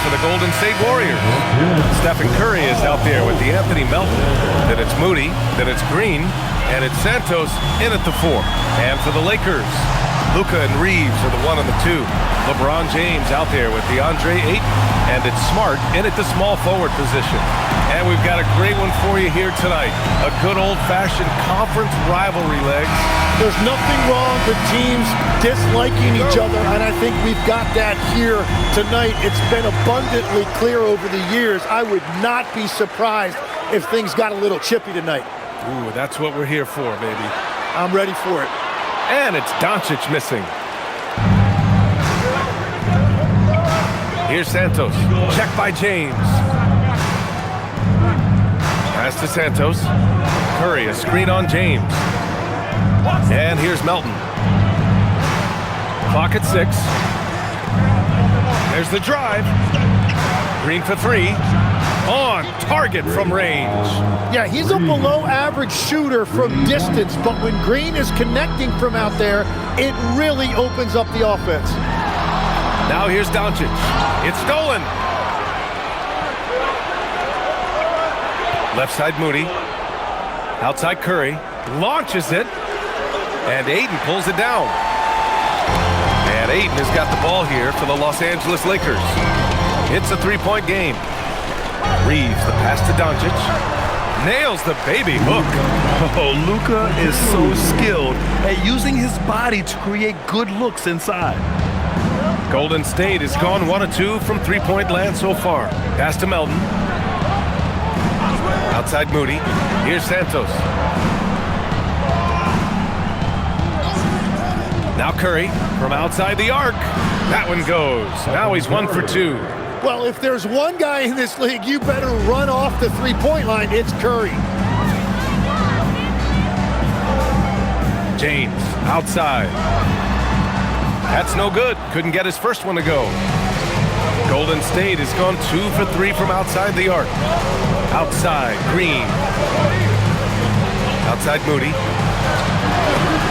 for the Golden State Warriors. Stephen Curry is out there with the Anthony Melton. Then it's Moody, then it's Green, and it's Santos in at the 4. And for the Lakers, Luka and Reeves are the 1 and the 2. LeBron James out there with DeAndre Ayton, and it's Smart in at the small forward position. And we've got a great one for you here tonight. A good old-fashioned conference rivalry, Legs. There's nothing wrong with teams disliking each other, and I think we've got that here tonight. It's been abundantly clear over the years. I would not be surprised if things got a little chippy tonight. Ooh, that's what we're here for, baby. I'm ready for it. And it's Doncic missing. Here's Santos. Check by James. Pass to Santos. Curry, a screen on James. And here's Melton. Clock at 6. There's the drive. Green for 3. On target from range. Yeah, he's a below-average shooter from distance, but when Green is connecting from out there, it really opens up the offense. Now here's Doncic. It's stolen. Left side Moody. Outside Curry. Launches it. And Ayton pulls it down. And Ayton has got the ball here for the Los Angeles Lakers. It's a 3-point game. Reeves, the pass to Doncic. Nails the baby hook. Oh, Luka is so skilled at using his body to create good looks inside. Golden State has gone 1 of 2 from 3-point land so far. Pass to Melton. Outside Moody. Here's Santos. Now Curry from outside the arc. That one goes. Now he's 1 for 2. Well, if there's one guy in this league, you better run off the three-point line. It's Curry. James outside. That's no good. Couldn't get his first one to go. Golden State has gone 2 for 3 from outside the arc. Outside, Green. Outside Moody.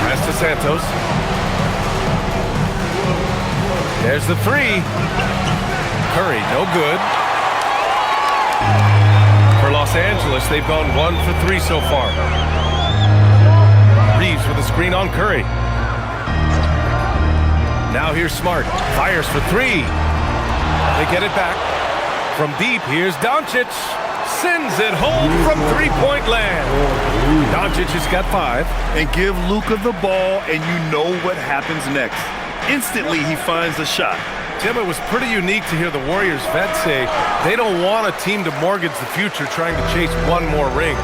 Pass to Santos. There's the 3. Curry, no good. For Los Angeles, they've gone 1 for 3 so far. Reeves with a screen on Curry. Now here's Smart. Fires for 3. They get it back. From deep, here's Doncic. Sends it home from 3-point land. Doncic has got 5. And give Luka the ball, and you know what happens next. Instantly, he finds a shot. Tim, it was pretty unique to hear the Warriors vets say they don't want a team to mortgage the future trying to chase one more ring.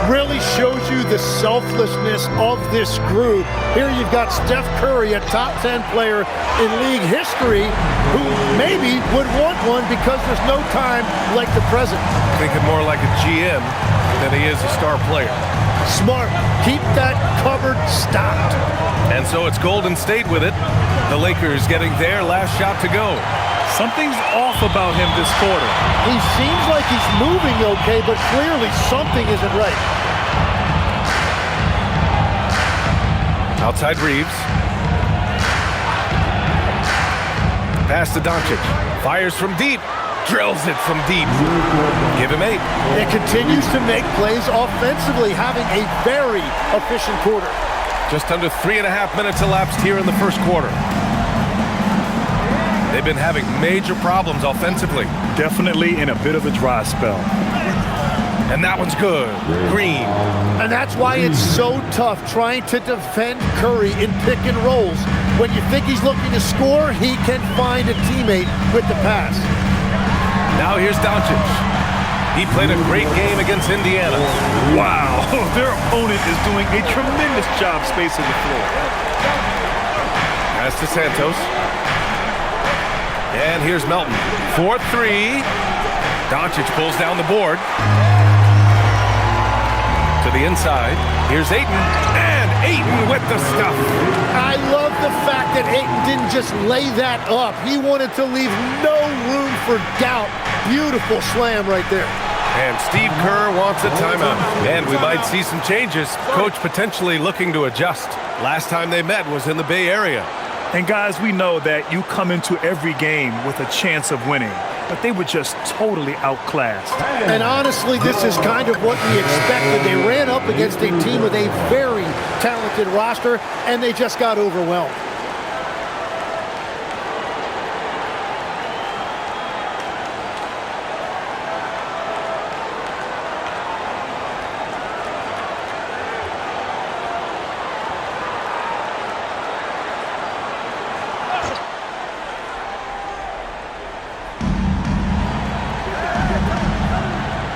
Really shows you the selflessness of this group. Here you've got Steph Curry, a top 10 player in league history, who maybe would want one because there's no time like the present. Thinking more like a GM than he is a star player. Smart. Keep that cupboard stocked. And so it's Golden State with it. The Lakers getting their last shot to go. Something's off about him this quarter. He seems like he's moving okay, but clearly something isn't right. Outside Reeves. Pass to Doncic. Fires from deep. Drills it from deep. Give him 8. It continues to make plays offensively, having a very efficient quarter. Just under 3.5 minutes elapsed here in the first quarter. They've been having major problems offensively. Definitely in a bit of a dry spell. And that one's good. Green. And that's why it's so tough trying to defend Curry in pick and rolls. When you think he's looking to score, he can find a teammate with the pass. Now here's Doncic. He played a great game against Indiana. Wow, their opponent is doing a tremendous job spacing the floor. Pass to Santos. And here's Melton. 4-3. Doncic pulls down the board. To the inside. Here's Ayton. And Ayton with the stuff. I love the fact that Ayton didn't just lay that up. He wanted to leave no room for doubt. Beautiful slam right there. And Steve Kerr wants a timeout. And we might see some changes. Coach potentially looking to adjust. Last time they met was in the Bay Area. And guys, we know that you come into every game with a chance of winning. but they were just totally outclassed. And honestly, this is kind of what we expected. They ran up against a team with a very talented roster, and they just got overwhelmed.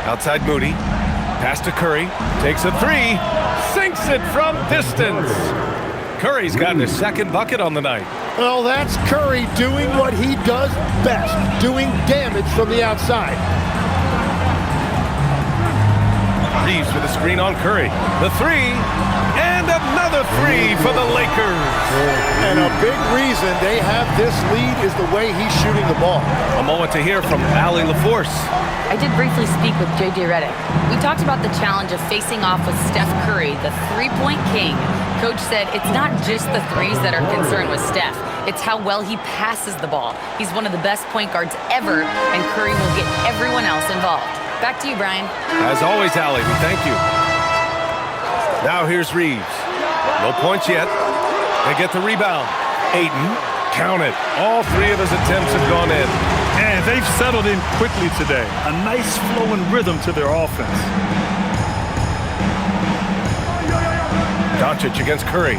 Outside Moody, pass to Curry, takes a three, sinks it from distance. Curry's gotten his second bucket on the night. Well, that's Curry doing what he does best, doing damage from the outside. Reeves with a screen on Curry. The three, and another three for the Lakers. And a big reason they have this lead is the way he's shooting the ball. A moment to hear from Allie LaForce. I did briefly speak with J.J. Redick. We talked about the challenge of facing off with Steph Curry, the three-point king. Coach said it's not just the threes that are concerned with Steph. It's how well he passes the ball. He's one of the best point guards ever, and Curry will get everyone else involved. Back to you, Brian. As always, Allie, we thank you. Now here's Reeves. No points yet. They get the rebound. Ayton, count it. All three of his attempts have gone in. And they've settled in quickly today. A nice flow and rhythm to their offense. Doncic against Curry.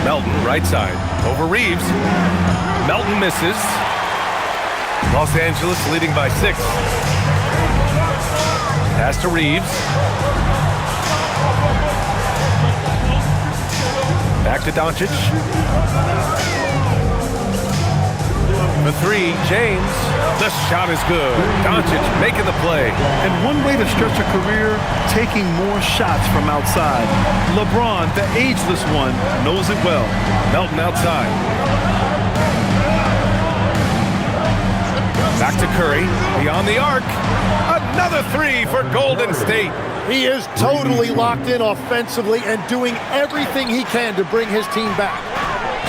Melton, right side. Over Reeves. Melton misses. Los Angeles leading by 6. Pass to Reeves. Back to Doncic. The three, James. The shot is good. Doncic making the play. And one way to stretch a career, taking more shots from outside. LeBron, the ageless one, knows it well. Melton outside. Back to Curry. Beyond the arc. Another three for Golden State. He is totally locked in offensively and doing everything he can to bring his team back.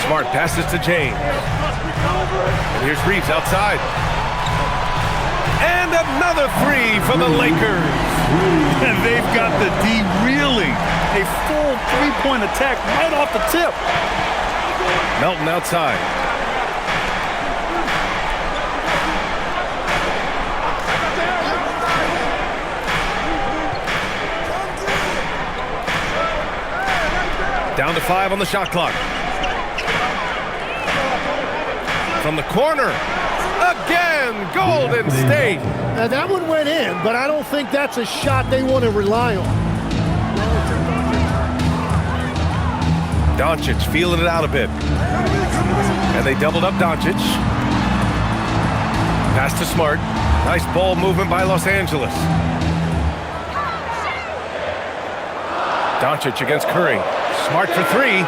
Smart passes to James. And here's Reeves outside. And another three for the Lakers. And they've got the D reeling. A full three-point attack right off the tip. Melton outside. Down to 5 on the shot clock. From the corner. Again, Golden State. Now that one went in, but I don't think that's a shot they want to rely on. Doncic feeling it out a bit. And they doubled up Doncic. Pass to Smart. Nice ball movement by Los Angeles. Doncic against Curry. Smart for three.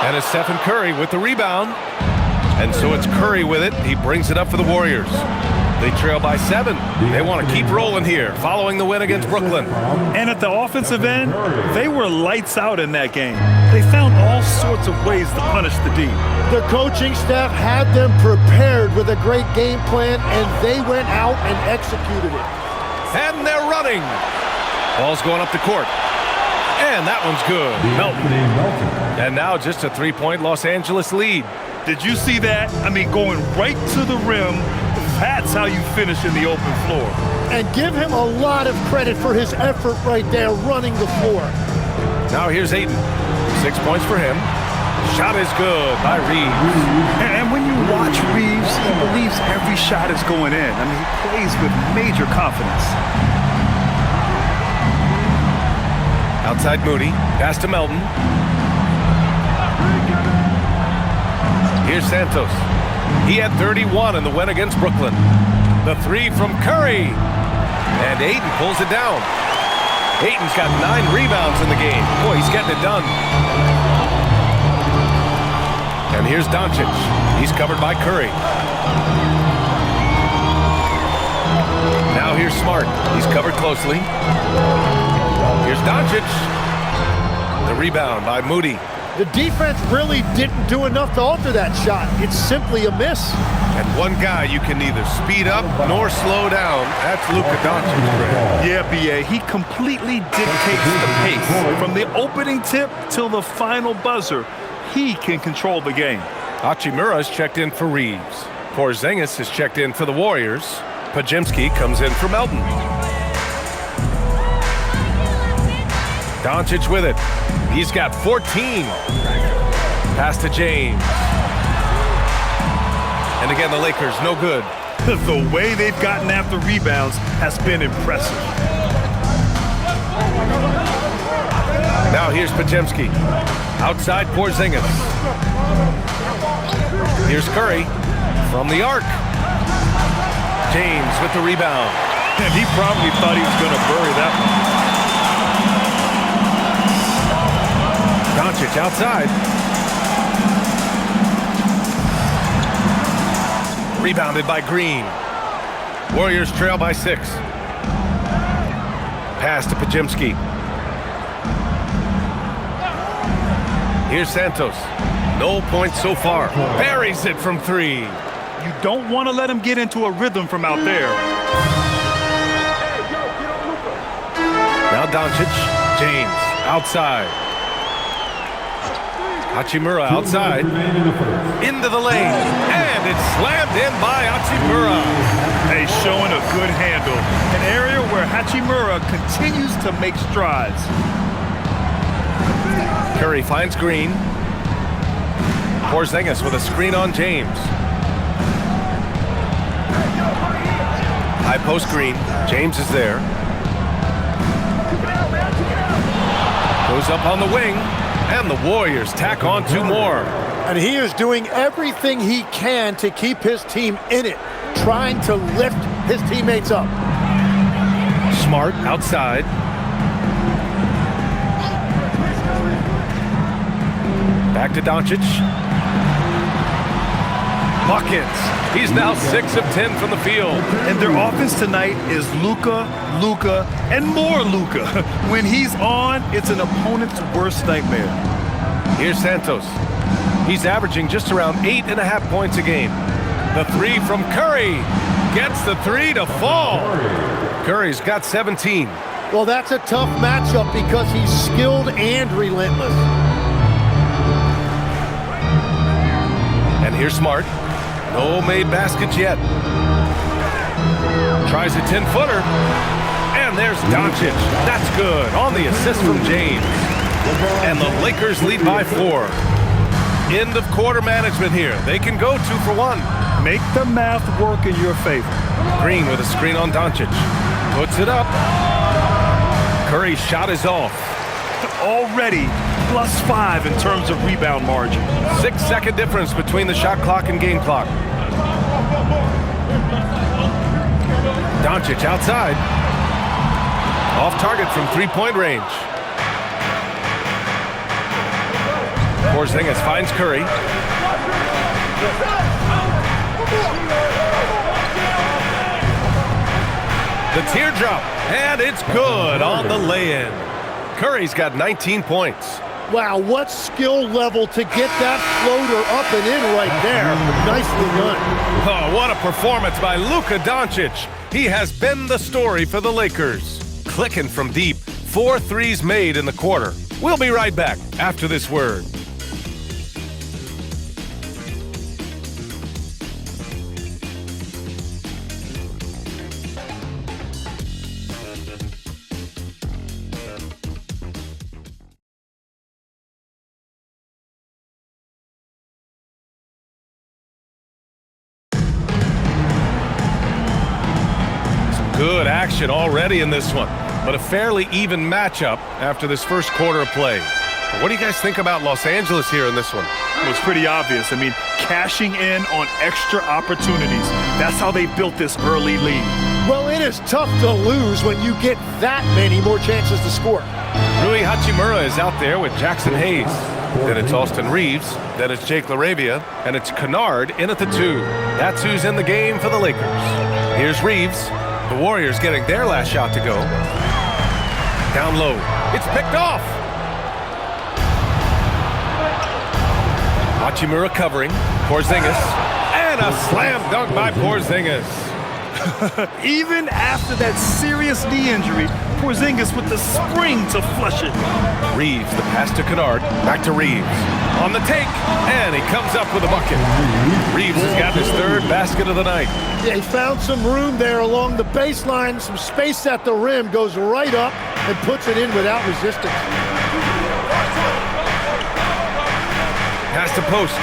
And it's Stephen Curry with the rebound. And so it's Curry with it. He brings it up for the Warriors. They trail by 7. They want to keep rolling here, following the win against Brooklyn. And at the offensive end, they were lights out in that game. They found all sorts of ways to punish the D. The coaching staff had them prepared with a great game plan, and they went out and executed it. And they're running. Ball's going up the court. And that one's good. Melton. And now just a 3-point Los Angeles lead. Did you see that? I mean, going right to the rim. That's how you finish in the open floor. And give him a lot of credit for his effort right there running the floor. Now here's Ayton. 6 points for him. Shot is good by Reeves. And when you watch Reeves, he believes every shot is going in. I mean, he plays with major confidence. Outside Moody. Pass to Melton. Here's Santos. He had 31 in the win against Brooklyn. The three from Curry. And Ayton pulls it down. Ayton's got 9 rebounds in the game. Boy, he's getting it done. And here's Doncic. He's covered by Curry. Now here's Smart. He's covered closely. Here's Doncic. The rebound by Moody. The defense really didn't do enough to alter that shot. It's simply a miss. And one guy you can neither speed up nor slow down, that's Luka Doncic. Yeah, B.A., he completely dictates the pace. From the opening tip till the final buzzer, he can control the game. Hachimura's checked in for Reeves. Porzingis is checked in for the Warriors. Podziemski comes in for Melton. Doncic with it. He's got 14. Pass to James. And again, the Lakers, no good. The way they've gotten after rebounds has been impressive. Now here's Podziemski. Outside Porzingis. Here's Curry from the arc. James with the rebound. And he probably thought he was going to bury that one. Doncic outside. Rebounded by Green. Warriors trail by 6. Pass to Podziemski. Here's Santos. No points so far. Buries it from 3. You don't want to let him get into a rhythm from out there. Now Doncic. James outside. Hachimura outside. Into the lane. And it's slammed in by Hachimura. Hey, showing a good handle. An area where Hachimura continues to make strides. Curry finds Green. Porzingis with a screen on James. High post Green. James is there. Goes up on the wing. And the Warriors tack on 2 more. And he is doing everything he can to keep his team in it, trying to lift his teammates up. Smart outside. Back to Doncic. Buckets. He's now 6 of 10 from the field. And their offense tonight is Luka, and more Luka. When he's on, it's an opponent's worst nightmare. Here's Santos. He's averaging just around 8.5 points a game. The 3 from Curry. Gets the 3 to fall. Curry's got 17. Well, that's a tough matchup because he's skilled and relentless. And here's Smart. No made baskets yet. Tries a 10-footer. And there's Doncic. That's good on the assist from James. And the Lakers lead by 4. End of quarter management here. They can go 2 for 1. Make the math work in your favor. Green with a screen on Doncic. Puts it up. Curry's shot is off. Already +5 in terms of rebound margin. 6-second difference between the shot clock and game clock. Doncic outside. Off target from 3-point range. Porzingis finds Curry. The teardrop, and it's good on the lay-in. Curry's got 19 points. Wow, what skill level to get that floater up and in right there. Nicely done. Oh, what a performance by Luka Doncic. He has been the story for the Lakers. Clicking from deep, 4 threes made in the quarter. We'll be right back after this word. Good action already in this one, but a fairly even matchup after this first quarter of play. What do you guys think about Los Angeles here in this one? It was pretty obvious. I mean, cashing in on extra opportunities. That's how they built this early lead. Well, it is tough to lose when you get that many more chances to score. Rui Hachimura is out there with Jackson Hayes. Then it's Austin Reeves. Then it's Jake LaRavia. And it's Kennard in at the 2. That's who's in the game for the Lakers. Here's Reeves. The Warriors getting their last shot to go. Down low. It's picked off. Hachimura covering. Porzingis. And a slam dunk by Porzingis. Even after that serious knee injury, Porzingis with the spring to flush it. Reeves, the pass to Kennard. Back to Reeves. On the take, and he comes up with a bucket. Reeves has got his third basket of the night. Yeah, he found some room there along the baseline, some space at the rim, goes right up and puts it in without resistance. Pass to post.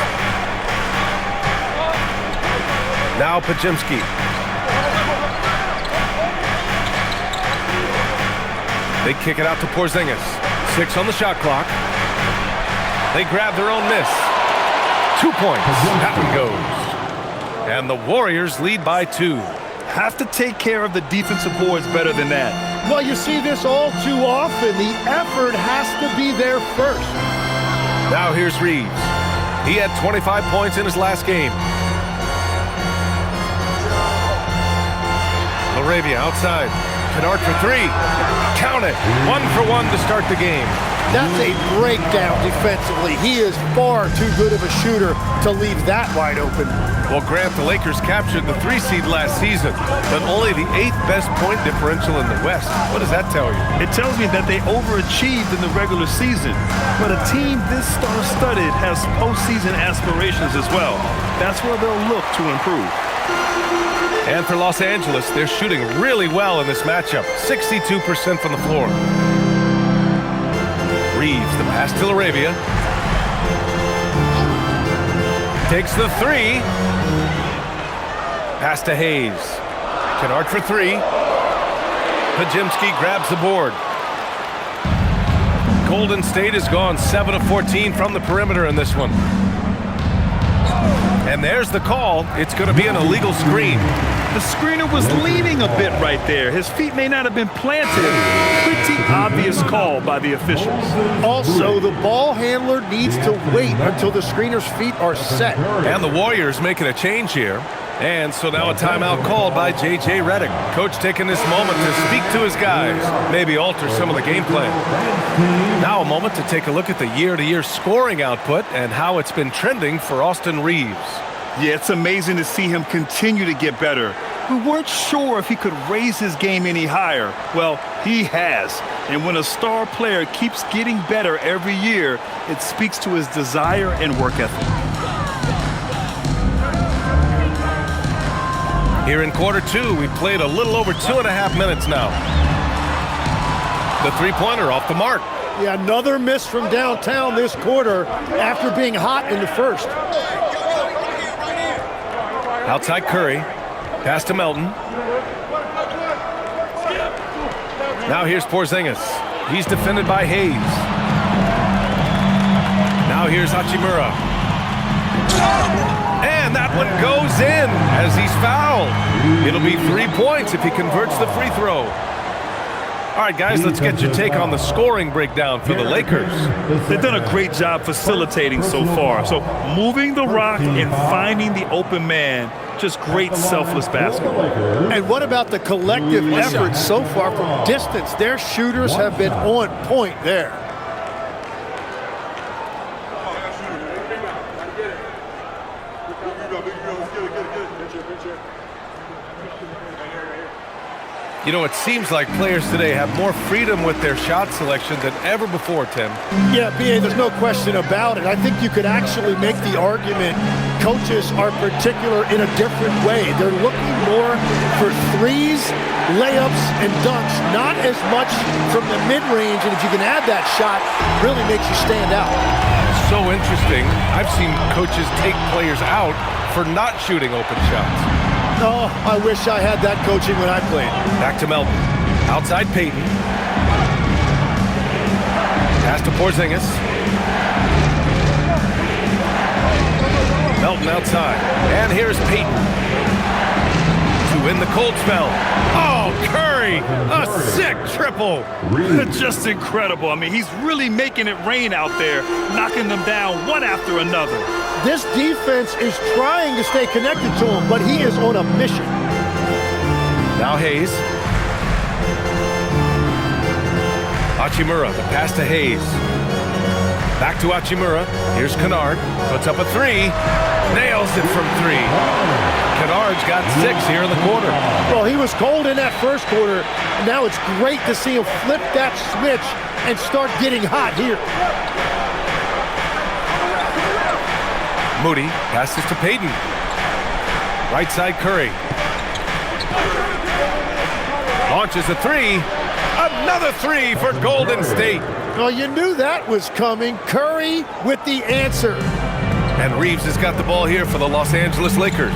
Now Pajemski. They kick it out to Porzingis. 6 on the shot clock. They grab their own miss. 2 points. That one goes. And the Warriors lead by 2. Have to take care of the defensive boards better than that. Well, you see this all too often. The effort has to be there first. Now here's Reeves. He had 25 points in his last game. Laravia outside. Kennard for 3. Count it. 1 for 1 to start the game. That's a breakdown defensively. He is far too good of a shooter to leave that wide open. Well, Grant, the Lakers captured the 3 seed last season, but only the 8th best point differential in the West. What does that tell you? It tells me that they overachieved in the regular season. But a team this star-studded has postseason aspirations as well. That's where they'll look to improve. And for Los Angeles, they're shooting really well in this matchup. 62% from the floor. Reeves, the pass to Laravia. Takes the 3. Pass to Hayes. Kennard for 3. Pajemski grabs the board. Golden State has gone 7 of 14 from the perimeter in this one. And there's the call. It's going to be an illegal screen. The screener was leaning a bit right there. His feet may not have been planted. Pretty obvious call by the officials. Also, the ball handler needs to wait until the screener's feet are set. And the Warriors making a change here. And so now a timeout called by J.J. Redick. Coach taking this moment to speak to his guys, maybe alter some of the game plan. Now a moment to take a look at the year-to-year scoring output and how it's been trending for Austin Reeves. Yeah, it's amazing to see him continue to get better. We weren't sure if he could raise his game any higher. Well, he has. And when a star player keeps getting better every year, it speaks to his desire and work ethic. Here in quarter 2, we played a little over 2.5 minutes now. The three-pointer off the mark. Yeah, another miss from downtown this quarter after being hot in the first. Outside Curry. Pass to Melton. Now here's Porzingis. He's defended by Hayes. Now here's Hachimura. And that one goes in as he's fouled. It'll be 3 points if he converts the free throw. All right, guys, let's get your take on the scoring breakdown for the Lakers. They've done a great job facilitating so far. So moving the rock and finding the open man, just great selfless basketball. And what about the collective effort so far from distance? Their shooters have been on point there. You know, it seems like players today have more freedom with their shot selection than ever before, Tim. Yeah, B.A., there's no question about it. I think you could actually make the argument coaches are particular in a different way. They're looking more for threes, layups, and dunks, not as much from the mid-range. And if you can add that shot, really makes you stand out. So interesting. I've seen coaches take players out for not shooting open shots. Oh, I wish I had that coaching when I played. Back to Melton. Outside Payton. Pass to Porzingis. Melton outside. And here's Payton to win the cold spell. Oh, Curry! A sick triple. Just incredible. I mean, he's really making it rain out there, knocking them down one after another. This defense is trying to stay connected to him, but he is on a mission. Now Hayes. Hachimura, the pass to Hayes. Back to Hachimura. Here's Kennard. Puts up a three. Nails it from three. Kennard's got 6 here in the quarter. Well, he was cold in that first quarter. Now it's great to see him flip that switch and start getting hot here. Moody passes to Payton. Right side Curry. Launches a three. Another three for Golden State. Well, you knew that was coming. Curry with the answer. And Reeves has got the ball here for the Los Angeles Lakers.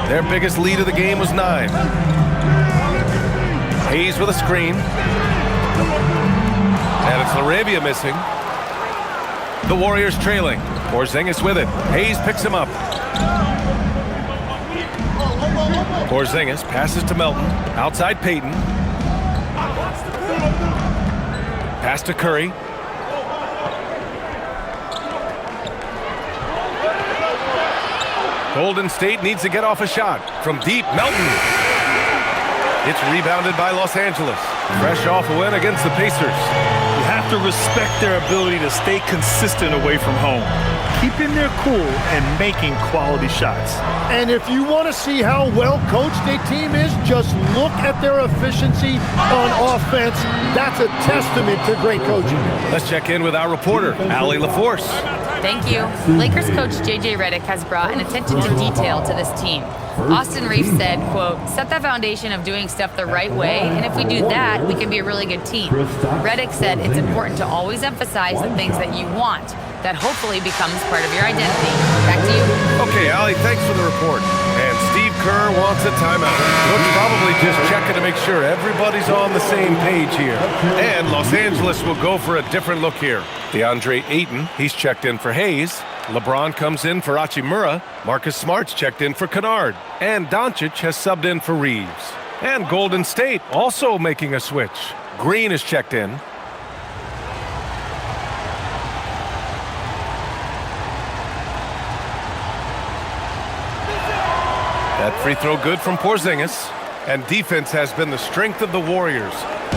Their biggest lead of the game was 9. Hayes with a screen. And it's LaRavia missing. The Warriors trailing. Porzingis with it. Hayes picks him up. Porzingis passes to Melton. Outside Payton. Pass to Curry. Golden State needs to get off a shot. From deep, Melton. It's rebounded by Los Angeles. Fresh off a win against the Pacers. You have to respect their ability to stay consistent away from home, keeping their cool and making quality shots. And if you want to see how well coached a team is, just look at their efficiency on offense. That's a testament to great coaching. Let's check in with our reporter, Allie LaForce. Thank you. Lakers coach J.J. Redick has brought an attention to detail to this team. Austin Reeves said, quote, set the foundation of doing stuff the right way, and if we do that, we can be a really good team. Redick said it's important to always emphasize the things that you want. That hopefully becomes part of your identity. Back to you. Okay, Allie, thanks for the report. And Steve Kerr wants a timeout. Looks probably just checking to make sure everybody's on the same page here. And Los Angeles will go for a different look here. DeAndre Ayton, he's checked in for Hayes. LeBron comes in for Hachimura. Marcus Smart's checked in for Kennard. And Doncic has subbed in for Reeves. And Golden State also making a switch. Green is checked in. That free throw good from Porzingis. And defense has been the strength of the Warriors.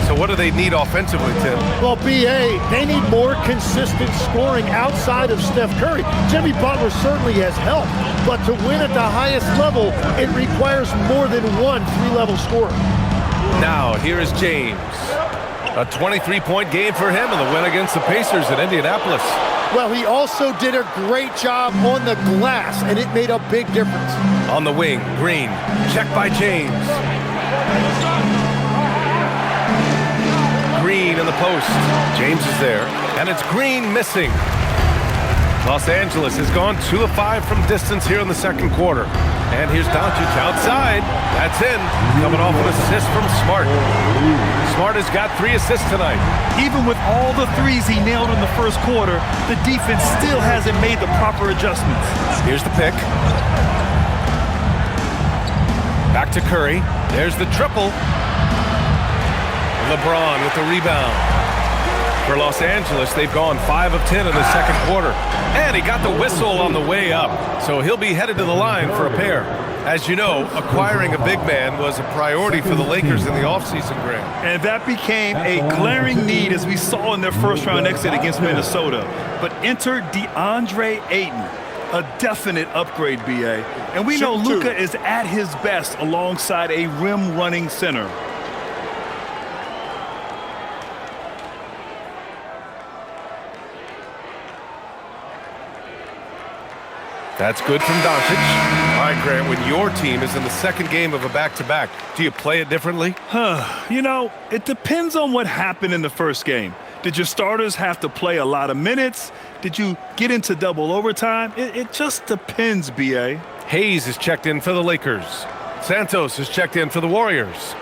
So what do they need offensively, Tim? Well, B.A., they need more consistent scoring outside of Steph Curry. Jimmy Butler certainly has helped, but to win at the highest level, it requires more than one three-level scorer. Now, here is James. A 23-point game for him in the win against the Pacers in Indianapolis. Well, he also did a great job on the glass, and it made a big difference. On the wing, Green. Check by James. Green in the post. James is there, and it's Green missing. Los Angeles has gone 2 of 5 from distance here in the second quarter. And here's Doncic outside. That's in. Coming off an assist from Smart. Smart has got 3 assists tonight. Even with all the threes he nailed in the first quarter, the defense still hasn't made the proper adjustments. Here's the pick. Back to Curry. There's the triple. LeBron with the rebound. For Los Angeles, they've gone 5 of 10 in the second quarter. And he got the whistle on the way up. So he'll be headed to the line for a pair. As you know, acquiring a big man was a priority for the Lakers in the offseason, Graham. And that became a glaring need as we saw in their first-round exit against Minnesota. But enter DeAndre Ayton, a definite upgrade, B.A. And we know Luka is at his best alongside a rim-running center. That's good from Doncic. All right, Grant, when your team is in the second game of a back-to-back, do you play it differently? You know, it depends on what happened in the first game. Did your starters have to play a lot of minutes? Did you get into double overtime? It just depends, B.A. Hayes is checked in for the Lakers. Santos is checked in for the Warriors.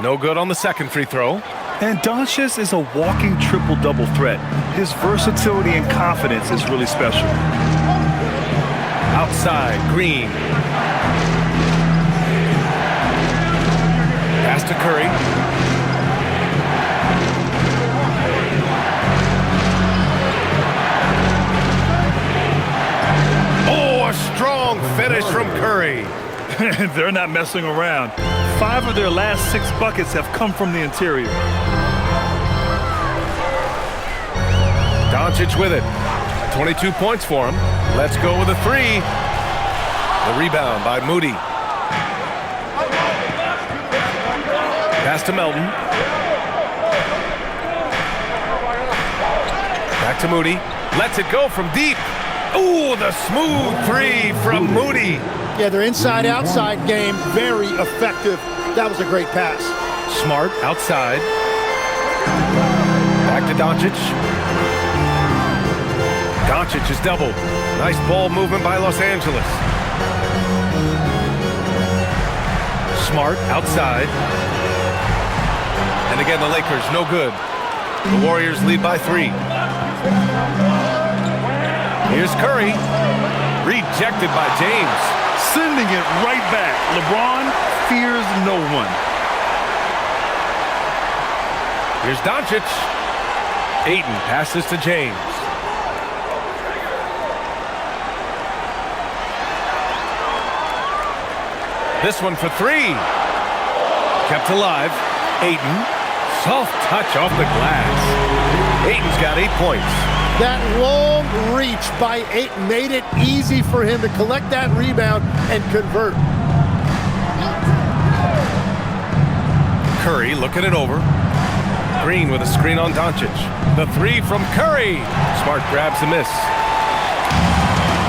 No good on the second free throw. And Doncic is a walking triple-double threat. His versatility and confidence is really special. Outside, Green. Pass to Curry. Oh, a strong finish from Curry. They're not messing around. 5 of their last 6 buckets have come from the interior. Doncic with it. 22 points for him. Let's go with a 3. The rebound by Moody. Pass to Melton. Back to Moody. Lets it go from deep. Ooh, the smooth 3 from Moody. Yeah, their inside-outside game, very effective. That was a great pass. Smart outside. Back to Doncic. Doncic is doubled. Nice ball movement by Los Angeles. Smart outside. And again, the Lakers, no good. The Warriors lead by 3. Here's Curry. Rejected by James. Sending it right back. LeBron fears no one. Here's Doncic. Ayton passes to James. This one for 3. Kept alive. Ayton. Soft touch off the glass. Ayton's got 8 points. That long reach by Ayton made it easy for him to collect that rebound and convert. Curry looking it over. Green with a screen on Doncic. The 3 from Curry. Smart grabs the miss.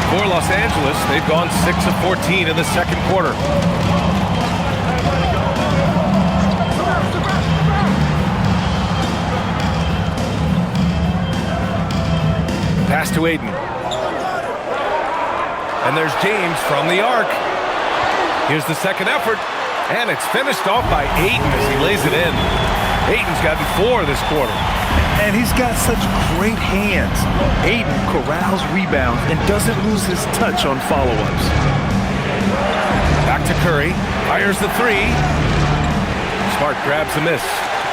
For Los Angeles, they've gone 6 of 14 in the second quarter. Pass to Ayton. And there's James from the arc. Here's the second effort. And it's finished off by Ayton as he lays it in. Ayton's gotten 4 this quarter. And he's got such great hands. Ayton corrals rebounds and doesn't lose his touch on follow-ups. Back to Curry. Fires the 3. Smart grabs the miss.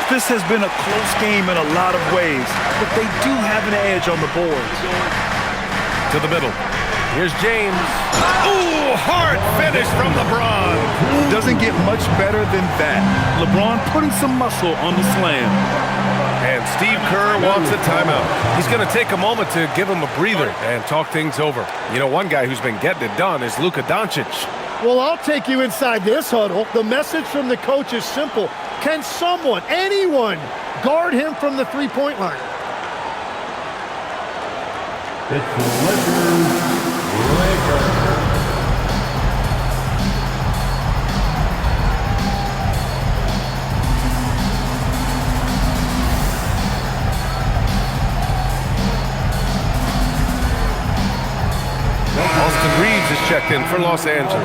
This has been a close game in a lot of ways, but they do have an edge on the boards. To the middle. Here's James. Ooh, hard finish from LeBron. Doesn't get much better than that. LeBron putting some muscle on the slam. And Steve Kerr wants a timeout. He's going to take a moment to give him a breather and talk things over. You know, one guy who's been getting it done is Luka Doncic. Well, I'll take you inside this huddle. The message from the coach is simple. Can someone, anyone, guard him from the three-point line? It's the Lakers. Austin Reeves is checked in for Los Angeles.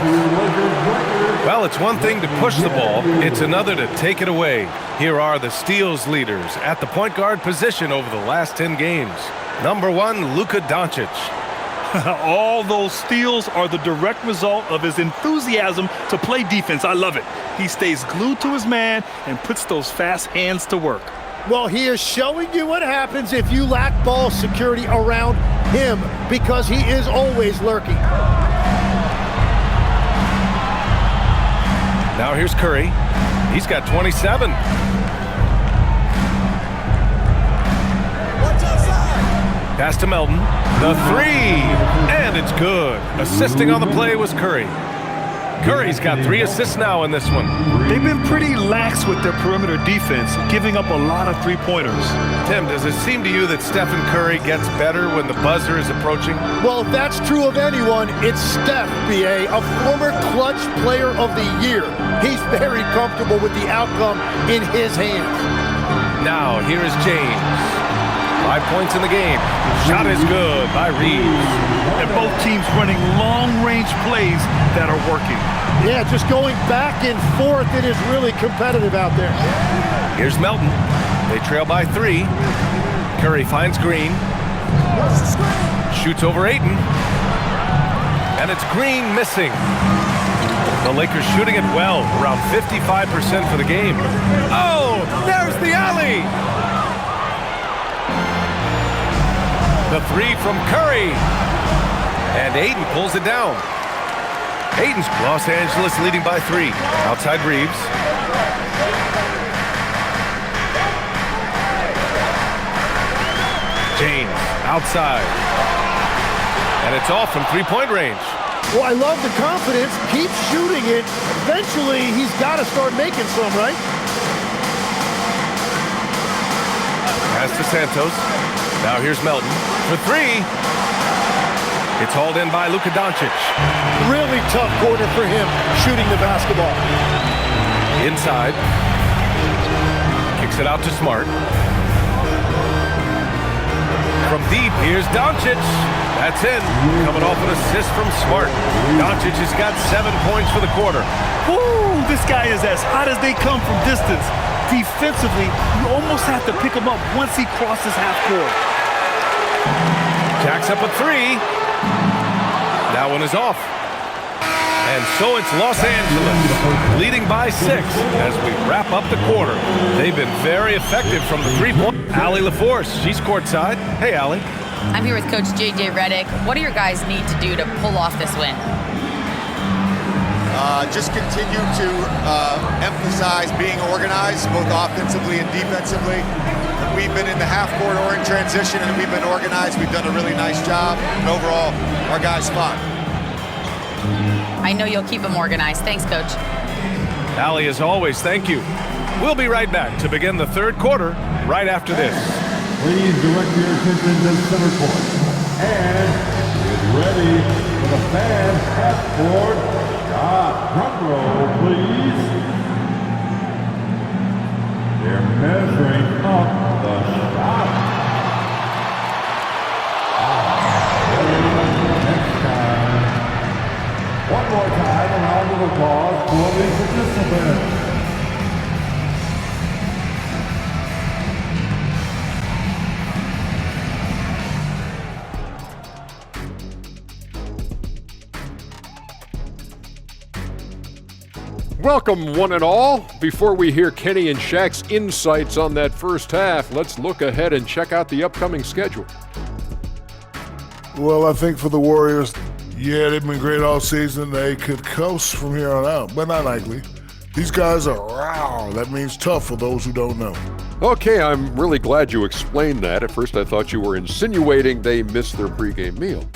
Well, it's one thing to push the ball. It's another to take it away. Here are the steals leaders at the point guard position over the last 10 games. Number 1, Luka Doncic. All those steals are the direct result of his enthusiasm to play defense. I love it. He stays glued to his man and puts those fast hands to work. Well, he is showing you what happens if you lack ball security around him, because he is always lurking. Now here's Curry. He's got 27. Pass to Melton. The 3. And it's good. Assisting on the play was Curry. Curry's got 3 assists now in this one. They've been pretty lax with their perimeter defense, giving up a lot of three-pointers. Tim, does it seem to you that Stephen Curry gets better when the buzzer is approaching? Well, if that's true of anyone, it's Steph, B.A., a former clutch player of the year. He's very comfortable with the outcome in his hands. Now, here is James. 5 points in the game. Shot is good by Reeves. And both teams running long-range plays that are working. Yeah, just going back and forth. It is really competitive out there. Here's Melton. They trail by 3. Curry finds Green. Shoots over Ayton. And it's Green missing. The Lakers shooting it well, around 55% for the game. Oh, there's the alley. The 3 from Curry. And Ayton pulls it down. Aiden's Los Angeles leading by 3. Outside Reeves. James outside. And it's off from three-point range. Well, I love the confidence. Keep shooting it. Eventually, he's got to start making some, right? Pass to Santos. Now here's Melton for 3. It's hauled in by Luka Doncic. Really tough quarter for him, shooting the basketball. Inside. Kicks it out to Smart. From deep, here's Doncic. That's in. Coming off an assist from Smart. Doncic has got 7 points for the quarter. Woo! This guy is as hot as they come from distance. Defensively, you almost have to pick him up once he crosses half court. Jacks up a 3. That one is off. And so it's Los Angeles leading by 6 as we wrap up the quarter. They've been very effective from the three-point. Allie LaForce, she's courtside. Hey, Allie. I'm here with Coach J.J. Redick. What do your guys need to do to pull off this win? Just continue to emphasize being organized, both offensively and defensively. We've been in the half-court or in transition, and we've been organized. We've done a really nice job. And overall, our guys fought. I know you'll keep them organized. Thanks, Coach. Allie, as always, thank you. We'll be right back to begin the third quarter right after this. Please direct your attention to center court. And get ready for the fans half-court shot. Drum roll, please. They're measuring up the shot. Next time. One more time, a round of applause for the participants. Welcome, one and all. Before we hear Kenny and Shaq's insights on that first half, let's look ahead and check out the upcoming schedule. Well, I think for the Warriors, yeah, they've been great all season. They could coast from here on out, but not likely. These guys are raw. That means tough for those who don't know. Okay, I'm really glad you explained that. At first I thought you were insinuating they missed their pregame meal.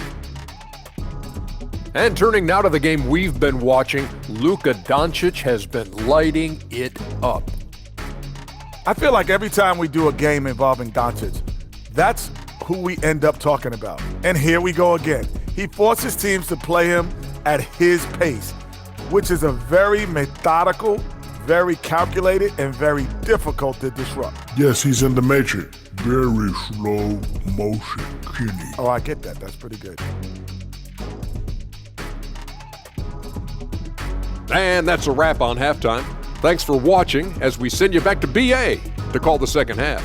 And turning now to the game we've been watching, Luka Doncic has been lighting it up. I feel like every time we do a game involving Doncic, that's who we end up talking about. And here we go again. He forces teams to play him at his pace, which is a very methodical, very calculated, and very difficult to disrupt. Yes, he's in the matrix. Very slow motion, Kenny. Oh, I get that. That's pretty good. And that's a wrap on halftime. Thanks for watching as we send you back to BA to call the second half.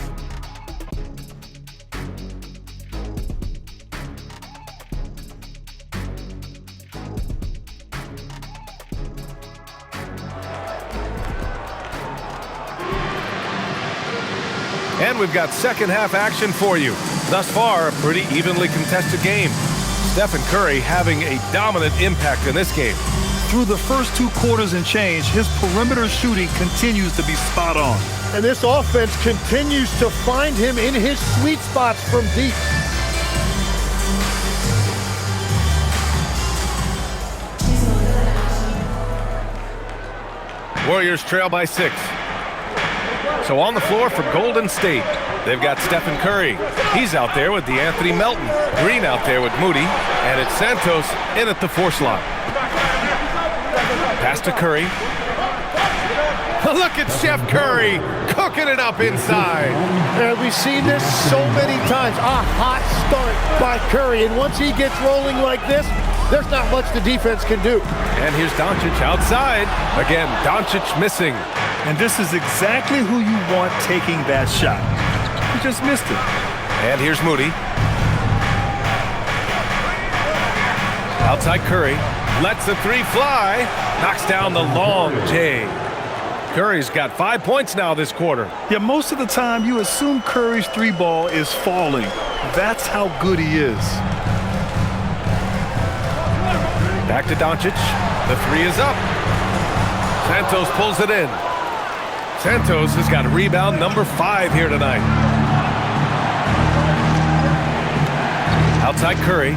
And we've got second half action for you. Thus far, a pretty evenly contested game. Stephen Curry having a dominant impact in this game. Through the first 2 quarters and change, his perimeter shooting continues to be spot on. And this offense continues to find him in his sweet spots from deep. Warriors trail by 6. So on the floor for Golden State, they've got Stephen Curry. He's out there with DeAnthony Melton. Green out there with Moody. And it's Santos in at the 4 slot. Pass to Curry. Look at Chef Curry cooking it up inside. And we've seen this so many times. A hot start by Curry. And once he gets rolling like this, there's not much the defense can do. And here's Doncic outside. Again, Doncic missing. And this is exactly who you want taking that shot. He just missed it. And here's Moody. Outside Curry. Lets the 3 fly. Knocks down the long J. Curry's got 5 points now this quarter. Yeah, most of the time you assume Curry's 3 ball is falling. That's how good he is. Back to Doncic. The three is up. Santos pulls it in. Santos has got rebound number 5 here tonight. Outside Curry.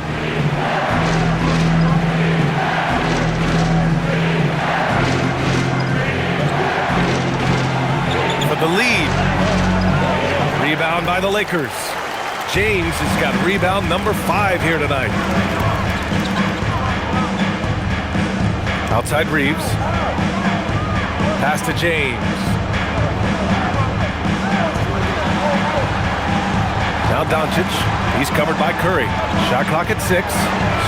For the lead. Rebound by the Lakers. James has got rebound number 5 here tonight. Outside Reeves. Pass to James. Now Doncic. He's covered by Curry. Shot clock at 6.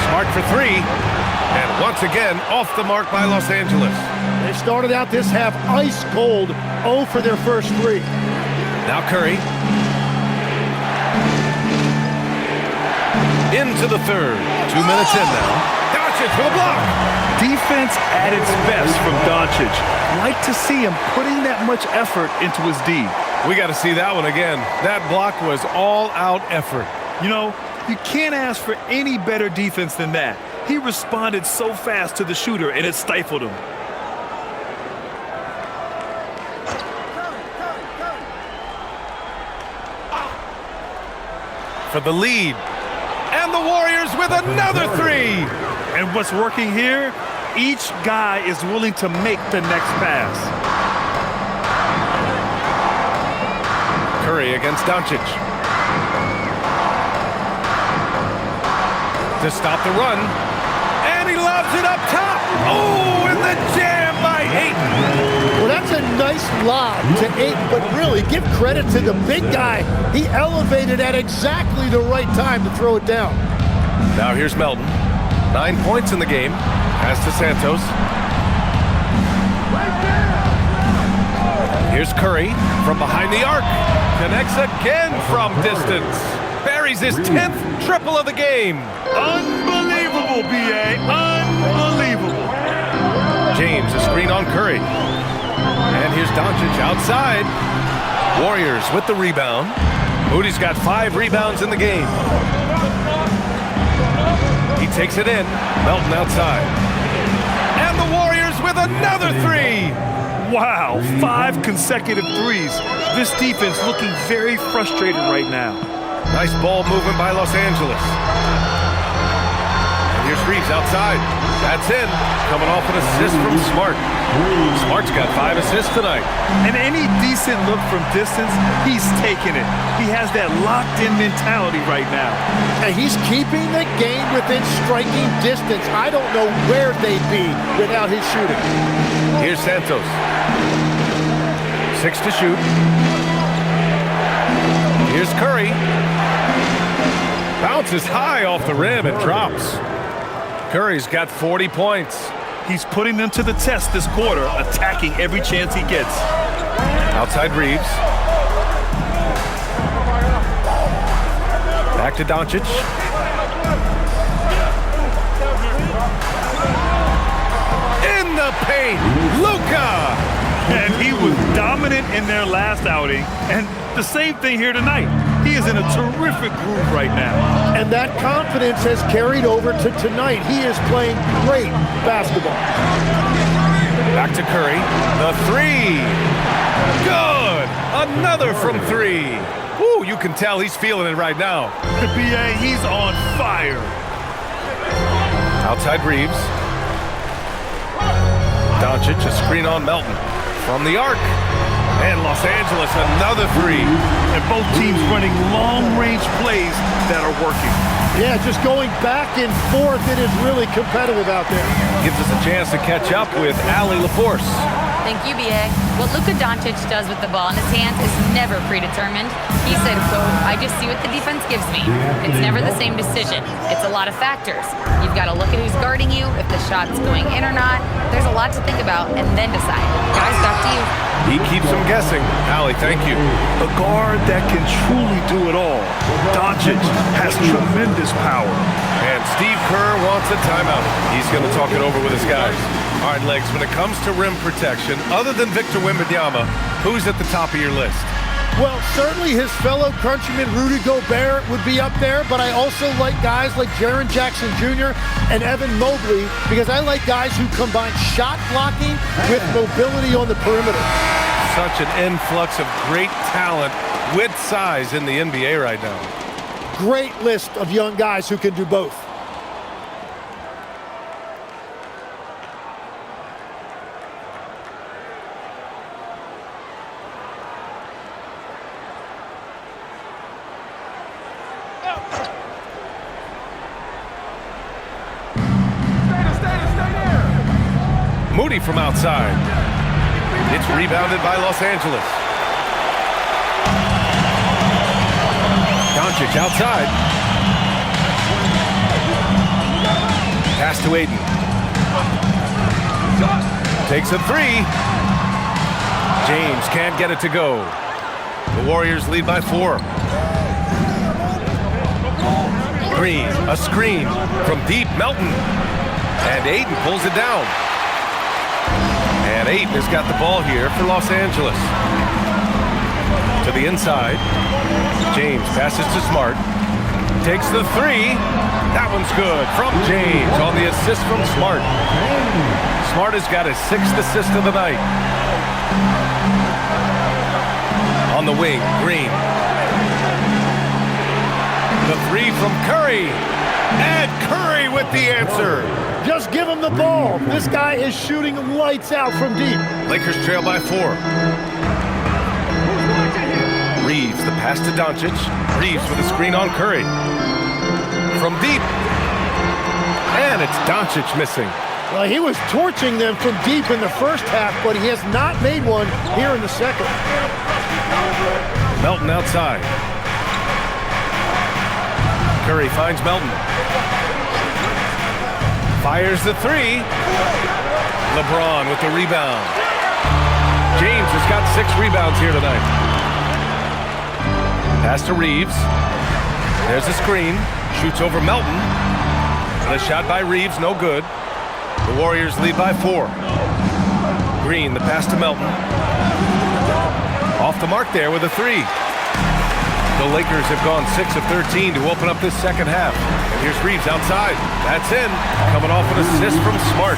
Smart for 3. And once again, off the mark by Los Angeles. They started out this half ice cold, 0 for their first 3. Now Curry. Into the third. 2 minutes in now. Doncic for the block. Defense at its best from Doncic. Like to see him putting that much effort into his D. We got to see that one again. That block was all-out effort. You know, you can't ask for any better defense than that. He responded so fast to the shooter, and it stifled him. For the lead. And the Warriors with another 3. And what's working here? Each guy is willing to make the next pass. Curry against Doncic. To stop the run. And he lobs it up top. Oh, and the jam by Ayton. Well, that's a nice lob to Ayton, but really give credit to the big guy. He elevated at exactly the right time to throw it down. Now here's Melton. 9 points in the game. Pass to Santos. Here's Curry from behind the arc. Connects again from distance. Buries his 10th triple of the game. Unbelievable, B.A. Unbelievable. James, a screen on Curry. And here's Doncic outside. Warriors with the rebound. Moody's got 5 rebounds in the game. He takes it in. Melton outside. And the Warriors with another 3. Wow, 5 consecutive threes. This defense looking very frustrated right now. Nice ball movement by Los Angeles. And here's Reeves outside. That's in. Coming off an assist from Smart. Smart's got 5 assists tonight. And any decent look from distance, he's taking it. He has that locked-in mentality right now. And he's keeping the game within striking distance. I don't know where they'd be without his shooting. Here's Santos. 6 to shoot. Here's Curry. Bounces high off the rim and drops. Curry's got 40 points. He's putting them to the test this quarter, attacking every chance he gets. Outside Reeves. Back to Doncic. In the paint, Luka! And he was dominant in their last outing, and the same thing here tonight. He is in a terrific groove right now. And that confidence has carried over to tonight. He is playing great basketball. Back to Curry. The 3. Good! Another from 3. Ooh, you can tell he's feeling it right now. The BA, he's on fire. Outside Reeves. Doncic, a screen on Melton. From the arc. And Los Angeles, another 3. And both teams running long-range plays that are working. Yeah, just going back and forth. It is really competitive out there. Gives us a chance to catch up with Allie LaForce. Thank you, B.A. What Luka Doncic does with the ball in his hands is never predetermined. He said, quote, I just see what the defense gives me. It's never the same decision. It's a lot of factors. You've got to look at who's guarding you, if the shot's going in or not. There's a lot to think about and then decide. Guys, back to you. He keeps them guessing. Allie, thank you. A guard that can truly do it all. Doncic has tremendous power. And Steve Kerr wants a timeout. He's going to talk it over with his guys. All right, Legs, when it comes to rim protection, other than Victor Wembanyama, who's at the top of your list? Well, certainly his fellow countryman Rudy Gobert would be up there, but I also like guys like Jaren Jackson Jr. and Evan Mobley because I like guys who combine shot blocking with mobility on the perimeter. Such an influx of great talent with size in the NBA right now. Great list of young guys who can do both. Moody from outside. It's rebounded by Los Angeles. Doncic outside. Pass to Aiden. Takes a three. James can't get it to go. The Warriors lead by 4. Green, a screen from deep, Melton. And Aiden pulls it down. And Aiden has got the ball here for Los Angeles. To the inside. James passes to Smart. Takes the three. That one's good from James on the assist from Smart. Smart has got his 6th assist of the night. On the wing, Green. The three from Curry. And Curry with the answer. Just give him the ball. This guy is shooting lights out from deep. Lakers trail by 4. Reeves, the pass to Doncic. Reeves with a screen on Curry. From deep. And it's Doncic missing. Well, he was torching them from deep in the first half, but he has not made one here in the second. Melton outside. Curry finds Melton. Fires the three. LeBron with the rebound. James has got 6 rebounds here tonight. Pass to Reeves. There's a screen. Shoots over Melton. And a shot by Reeves, no good. The Warriors lead by 4. Green, the pass to Melton. Off the mark there with a 3. The Lakers have gone 6 of 13 to open up this second half. And here's Reeves outside. That's in. Coming off an assist from Smart.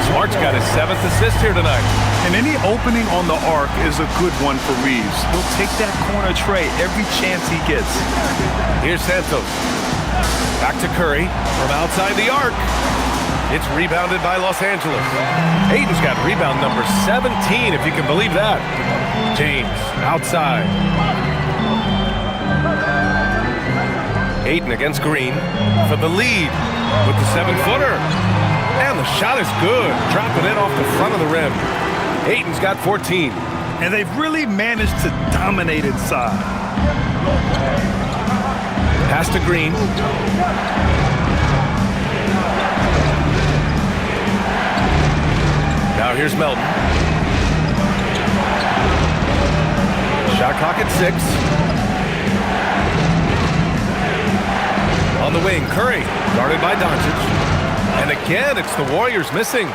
Smart's got his 7th assist here tonight. And any opening on the arc is a good one for Reeves. He'll take that corner tray every chance he gets. Here's Santos. Back to Curry from outside the arc. It's rebounded by Los Angeles. Aiden's got rebound number 17, if you can believe that. James outside. Aiden against Green for the lead with the 7-footer. And the shot is good. Dropping it off the front of the rim. Aiden's got 14. And they've really managed to dominate inside. Pass to Green. Now here's Melton. Shot clock at 6. On the wing, Curry, guarded by Doncic. And again, it's the Warriors missing.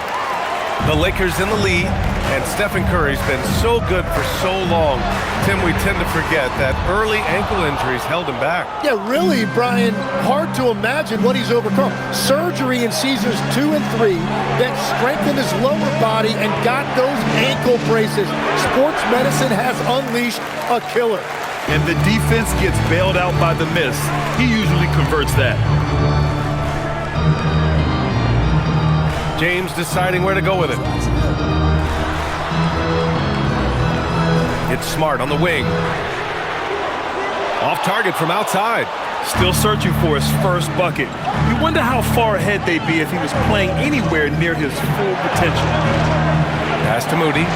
The Lakers in the lead, and Stephen Curry's been so good for so long. Tim, we tend to forget that early ankle injuries held him back. Yeah, really, Brian, hard to imagine what he's overcome. Surgery in seasons 2 and 3 that strengthened his lower body and got those ankle braces. Sports medicine has unleashed a killer. And the defense gets bailed out by the miss. He usually converts that. James deciding where to go with it. It's Smart on the wing. Off target from outside. Still searching for his first bucket. You wonder how far ahead they'd be if he was playing anywhere near his full potential. Pass to Moody.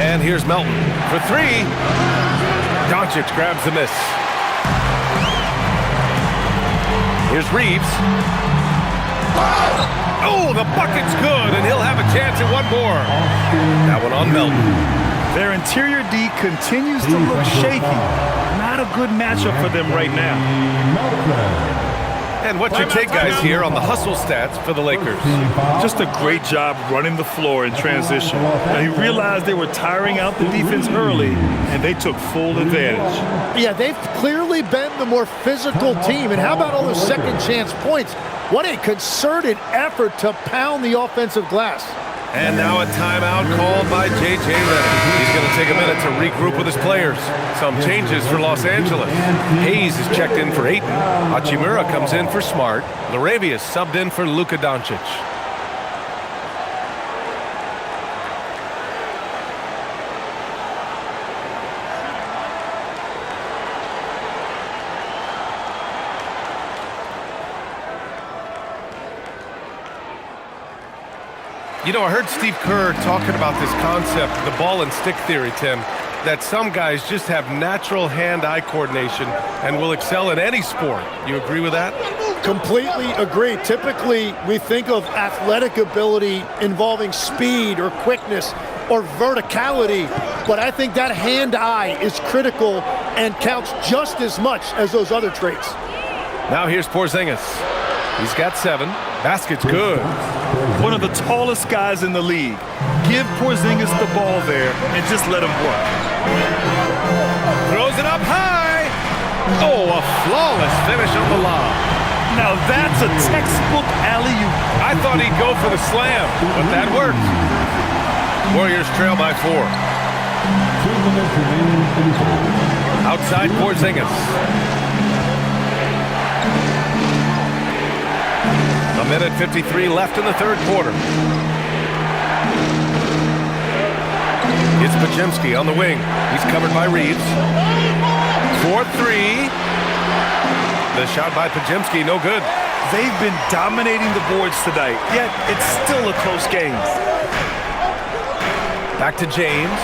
And here's Melton for 3. Doncic grabs the miss. Here's Reeves. Oh, the bucket's good, and he'll have a chance at one more. That one on Melton. Their interior D continues to look shaky. Not a good matchup for them right now. And what's your take, guys, here on the hustle stats for the Lakers? Just a great job running the floor in transition. Now, he realized they were tiring out the defense early, and they took full advantage. Yeah, they've clearly been the more physical team. And how about all those second chance points? What a concerted effort to pound the offensive glass. And now a timeout called by J.J. Redick. He's going to take a minute to regroup with his players. Some changes for Los Angeles. Hayes is checked in for Ayton. Hachimura comes in for Smart. Laravius subbed in for Luka Doncic. You know, I heard Steve Kerr talking about this concept, the ball and stick theory, Tim, that some guys just have natural hand-eye coordination and will excel in any sport. You agree with that? Completely agree. Typically, we think of athletic ability involving speed or quickness or verticality, but I think that hand-eye is critical and counts just as much as those other traits. Now here's Porzingis. He's got 7. Basket's good. One of the tallest guys in the league. Give Porzingis the ball there and just let him work. Throws it up high. Oh, a flawless finish on the lob. Now that's a textbook alley-oop. I thought he'd go for the slam, but that worked. Warriors trail by 4. 2 minutes remaining in the quarter. Outside Porzingis. A minute 53 left in the third quarter. It's Podziemski on the wing. He's covered by Reeves. 4-3. The shot by Podziemski, no good. They've been dominating the boards tonight, yet it's still a close game. Back to James.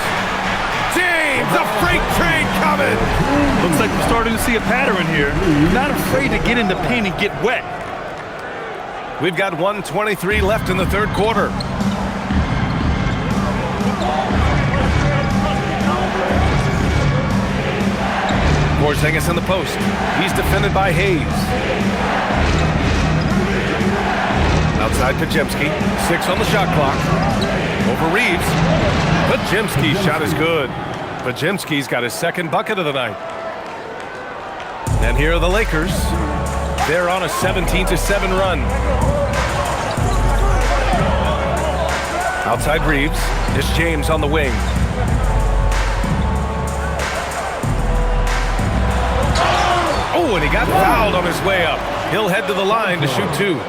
James, a freight train coming. Looks like we're starting to see a pattern here. Not afraid to get in the paint and get wet. We've got 1:23 left in the third quarter. Porzingis in the post. He's defended by Hayes. Outside Podziemski. 6 on the shot clock. Over Reeves. Podziemski's shot is good. Podziemski's got his second bucket of the night. And here are the Lakers. They're on a 17-7 run. Outside Reeves. It's James on the wing. Oh, and he got fouled on his way up. He'll head to the line to shoot 2.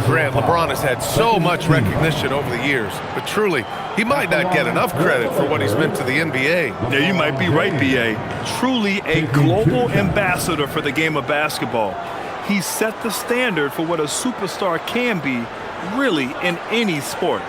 Grant, LeBron has had so much recognition over the years, but truly, he might not get enough credit for what he's meant to the NBA. Yeah, you might be right, B.A. Truly a global ambassador for the game of basketball. He set the standard for what a superstar can be, really, in any sport.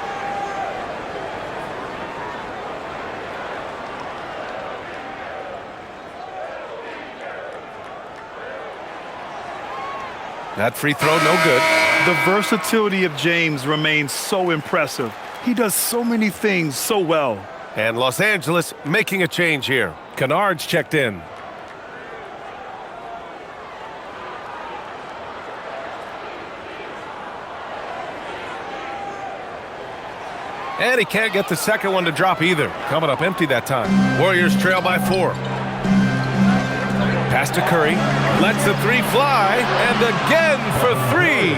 That free throw, no good. The versatility of James remains so impressive. He does so many things so well. And Los Angeles making a change here. Kennard's checked in. And he can't get the second one to drop either. Coming up empty that time. Warriors trail by 4. Pass to Curry. Lets the 3 fly. And again for 3.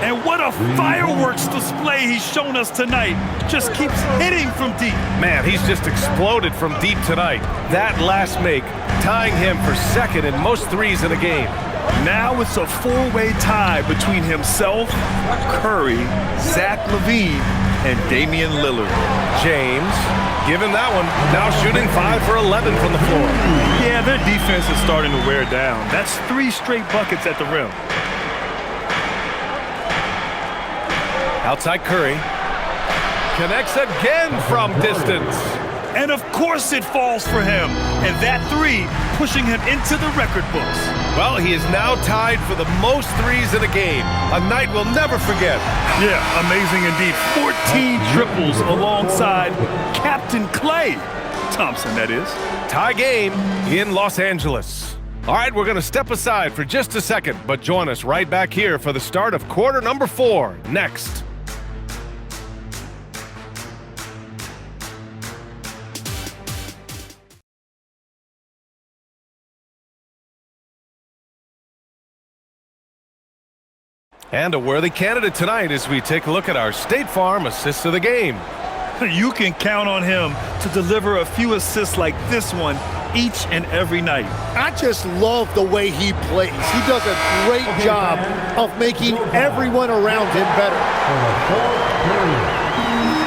And what a fireworks display he's shown us tonight. Just keeps hitting from deep. Man, he's just exploded from deep tonight. That last make, tying him for second in most threes in a game. Now it's a 4-way tie between himself, Curry, Zach LaVine, and Damian Lillard. James, give him that one. Now shooting 5 for 11 from the floor. Yeah, their defense is starting to wear down. That's 3 straight buckets at the rim. Outside Curry. Connects again from distance. And of course it falls for him. And that 3 pushing him into the record books. Well, he is now tied for the most threes in a game. A night we'll never forget. Yeah, amazing indeed. 14 triples alongside Captain Klay Thompson, that is. Tie game in Los Angeles. All right, we're going to step aside for just a second, but join us right back here for the start of quarter number 4 next. And a worthy candidate tonight as we take a look at our State Farm assists of the game. You can count on him to deliver a few assists like this one each and every night. I just love the way he plays. He does a great job of making everyone around him better.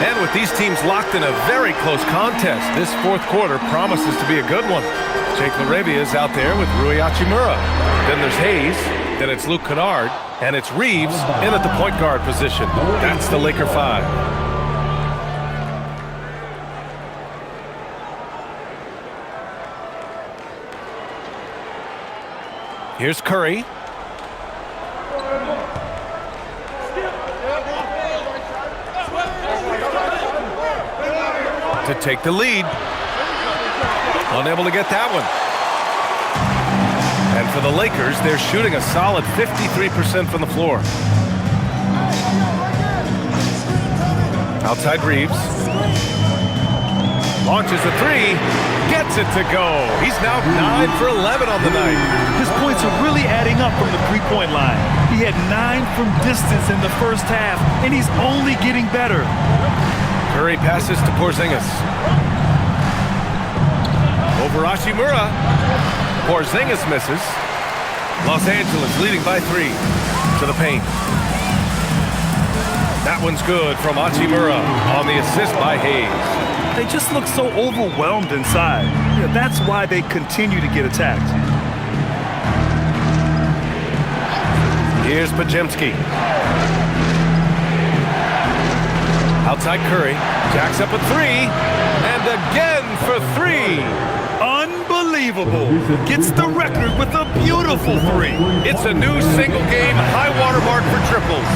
And with these teams locked in a very close contest, this fourth quarter promises to be a good one. Jake LaRavia is out there with Rui Hachimura. Then there's Hayes. Then it's Luke Kennard. And it's Reeves in at the point guard position. That's the Laker 5. Here's Curry. To take the lead. Unable to get that one. And for the Lakers, they're shooting a solid 53% from the floor. Outside Reeves. Launches a 3. Gets it to go. He's now 9 for 11 on the night. His points are really adding up from the three-point line. He had 9 from distance in the first half, and he's only getting better. Curry passes to Porzingis. Over Hachimura. Porzingis misses. Los Angeles leading by 3 to the paint. That one's good from Hachimura on the assist by Hayes. They just look so overwhelmed inside. Yeah, that's why they continue to get attacked. Here's Podziemski. Outside Curry. Jacks up a 3. And again for 3. Unbelievable. Gets the record with a beautiful 3. It's a new single-game high-water mark for triples.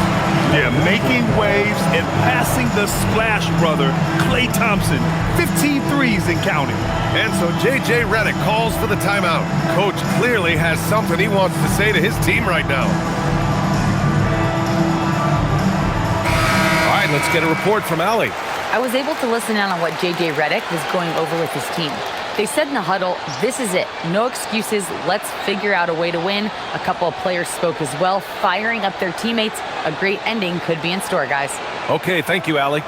Yeah, making waves and passing the splash brother, Klay Thompson. 15 threes and counting. And so J.J. Redick calls for the timeout. Coach clearly has something he wants to say to his team right now. All right, let's get a report from Allie. I was able to listen in on what J.J. Redick was going over with his team. They said in the huddle, this is it. No excuses. Let's figure out a way to win. A couple of players spoke as well, firing up their teammates. A great ending could be in store, guys. Okay, thank you, Allie.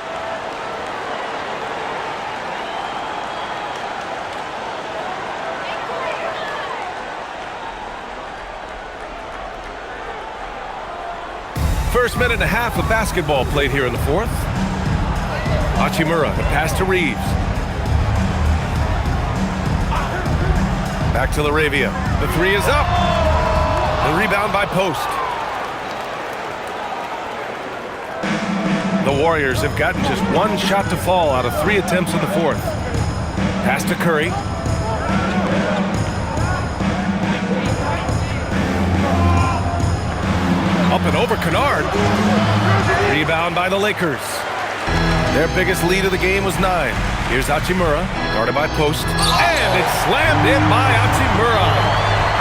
First minute and a half of basketball played here in the fourth. Hachimura, the pass to Reeves. Back to LaRavia. The 3 is up. The rebound by Post. The Warriors have gotten just 1 shot to fall out of 3 attempts in the fourth. Pass to Curry. Up and over Kennard. Rebound by the Lakers. Their biggest lead of the game was 9. Here's Hachimura, guarded by Post. And it's slammed in by Hachimura.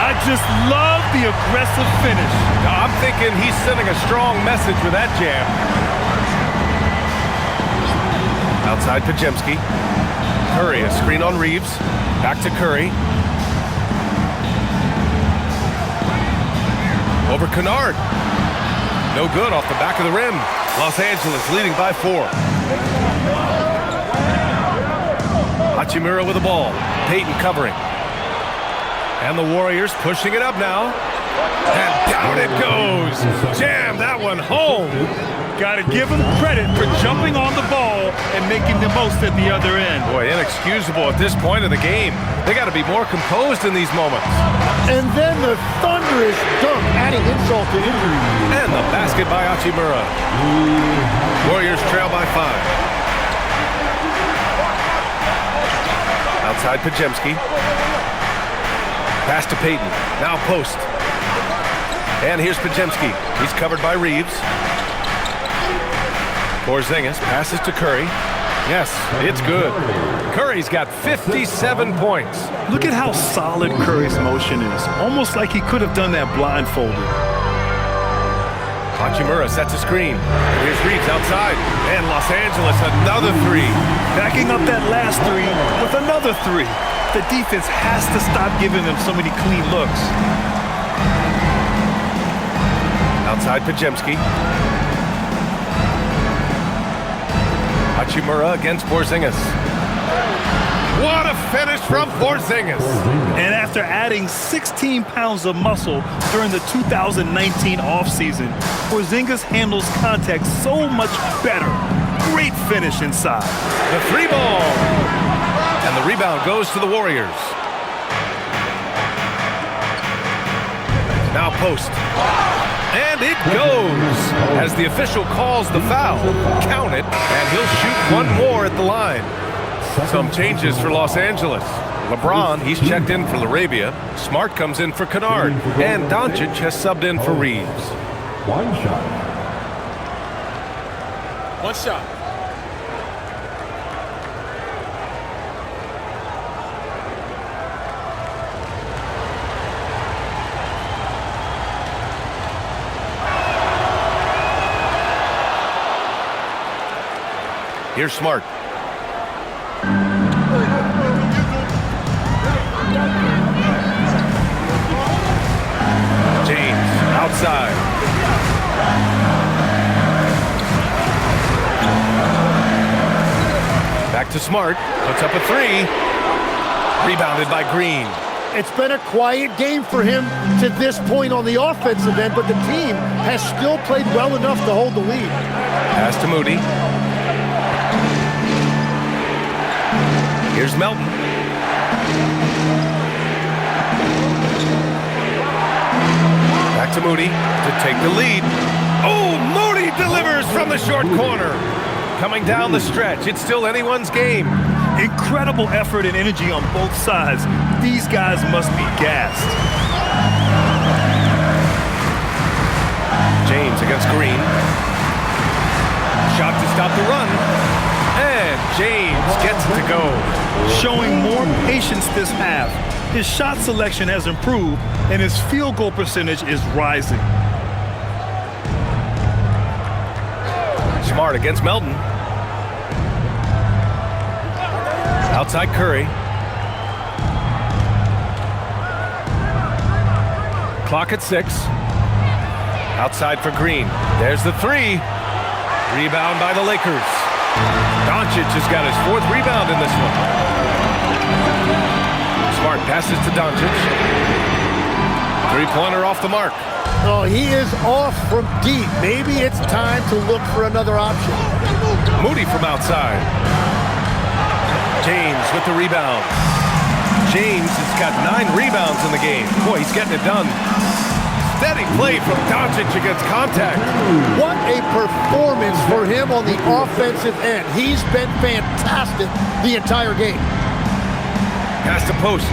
I just love the aggressive finish. Now, I'm thinking he's sending a strong message with that jam. Outside Podziemski. Curry, a screen on Reeves. Back to Curry. Over Kennard. No good off the back of the rim. Los Angeles leading by 4. Hachimura with the ball. Payton covering. And the Warriors pushing it up now. And down it goes. Jam that one home. Got to give him credit for jumping on the ball and making the most at the other end. Boy, inexcusable at this point of the game. They got to be more composed in these moments. And then the thunderous dunk, adding insult to injury. And the basket by Hachimura. Warriors trail by 5. Outside Podziemski. Pass to Payton. Now Post. And here's Podziemski. He's covered by Reeves. Porzingis passes to Curry. Yes, it's good. Curry's got 57 points. Look at how solid Curry's motion is. Almost like he could have done that blindfolded. Hachimura sets a screen. Here's Reeves outside. And Los Angeles, another three. Backing up that last three with another three. The defense has to stop giving them so many clean looks. Outside Pajemski. Hachimura against Porzingis. What a finish from Porzingis. And after adding 16 pounds of muscle during the 2019 offseason, Porzingis handles contact so much better. Great finish inside. The three ball. And the rebound goes to the Warriors. Now post. And it goes as the official calls the foul. Count it, and he'll shoot one more at the line. Some changes for Los Angeles. LeBron, he's checked in for Larabia. Smart comes in for Kennard. And Doncic has subbed in for Reeves. One shot. One shot. Here's Smart. James outside. Back to Smart. Puts up a three. Rebounded by Green. It's been a quiet game for him to this point on the offensive end, but the team has still played well enough to hold the lead. Pass to Moody. Here's Melton. Back to Moody to take the lead. Oh, Moody delivers from the short corner. Coming down the stretch, it's still anyone's game. Incredible effort and energy on both sides. These guys must be gassed. James against Green. Shot to stop the run. And James gets it to go. Showing more patience this half. His shot selection has improved, and his field goal percentage is rising. Smart against Melton. Outside Curry. Clock at 6. Outside for Green. There's the three. Rebound by the Lakers. Doncic has got his 4th rebound in this one. Smart passes to Doncic. Three-pointer off the mark. Oh, he is off from deep. Maybe it's time to look for another option. Moody from outside. James with the rebound. James has got 9 rebounds in the game. Boy, he's getting it done. Steady play from Doncic against contact. What a performance for him on the offensive end. He's been fantastic the entire game. Pass to post.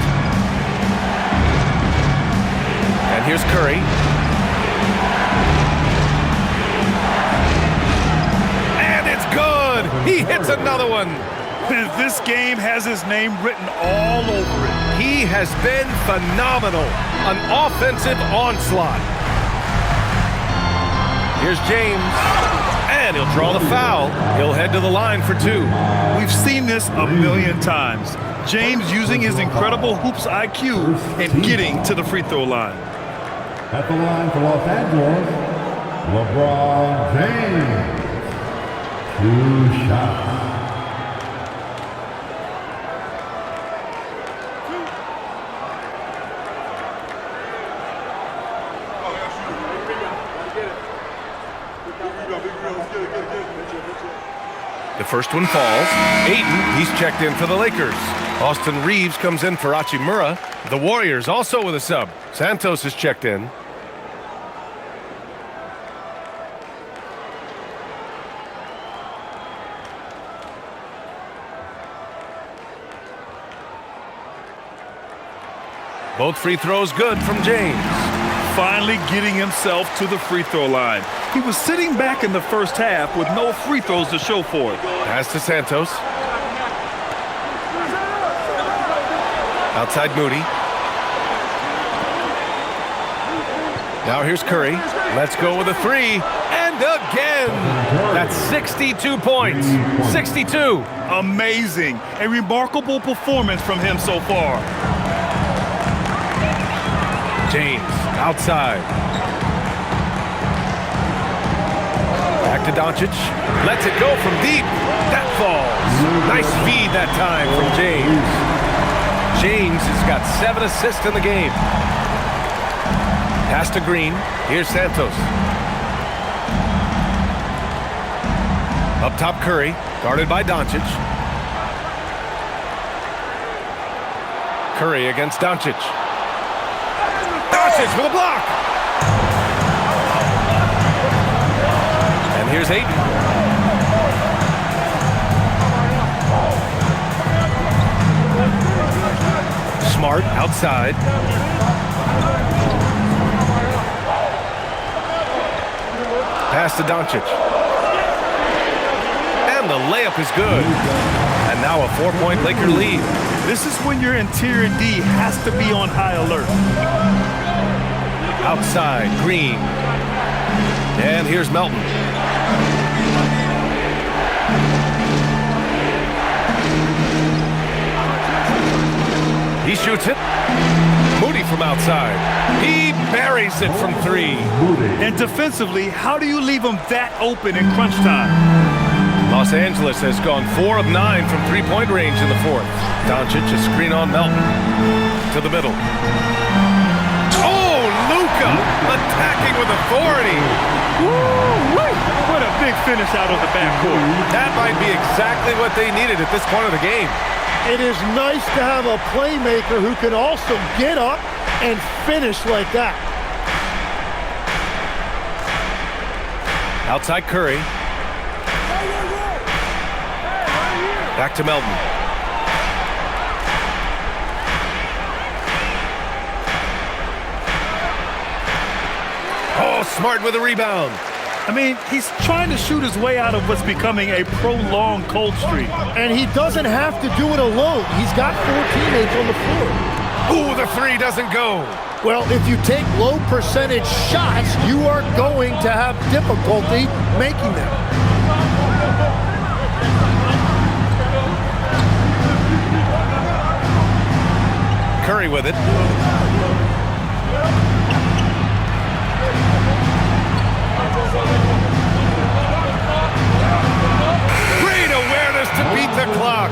And here's Curry. And it's good. He hits another one. This game has his name written all over it. He has been phenomenal. An offensive onslaught. Here's James. And he'll draw the foul. He'll head to the line for 2. We've seen this a million times. James using his incredible hoops IQ and getting to the free throw line. At the line for Los Angeles, LeBron James. 2 shots. The first one falls. Ayton, he's checked in for the Lakers. Austin Reeves comes in for Hachimura. The Warriors also with a sub. Santos is checked in. Both free throws good from James. Finally getting himself to the free throw line. He was sitting back in the first half with no free throws to show for it. Pass to Santos. Outside Moody. Now here's Curry. Let's go with a three. And again. That's 62 points. 62. Amazing. A remarkable performance from him so far. James outside. Back to Doncic. Lets it go from deep. That falls. Nice feed that time from James. James has got 7 assists in the game. Pass to Green. Here's Santos. Up top Curry. Guarded by Doncic. Curry against Doncic. Doncic with a block. And here's Ayton. Smart outside. Pass to Doncic. And the layup is good. And now a 4-point Laker lead. This is when your interior D has to be on high alert. Outside, Green. And here's Melton. He shoots it. Moody from outside. He buries it from 3. And defensively, how do you leave him that open in crunch time? Los Angeles has gone 4 of 9 from 3-point range in the 4th. Doncic a screen on Melton. To the middle. Oh, Luka attacking with authority. Woo-wee. What a big finish out of the backcourt. That might be exactly what they needed at this point of the game. It is nice to have a playmaker who can also get up and finish like that. Outside Curry. Back to Melton. Oh, Smart with a rebound. I mean, he's trying to shoot his way out of what's becoming a prolonged cold streak. And he doesn't have to do it alone. He's got 4 teammates on the floor. Ooh, the 3 doesn't go. Well, if you take low percentage shots, you are going to have difficulty making them. Curry with it. Great awareness to beat the clock.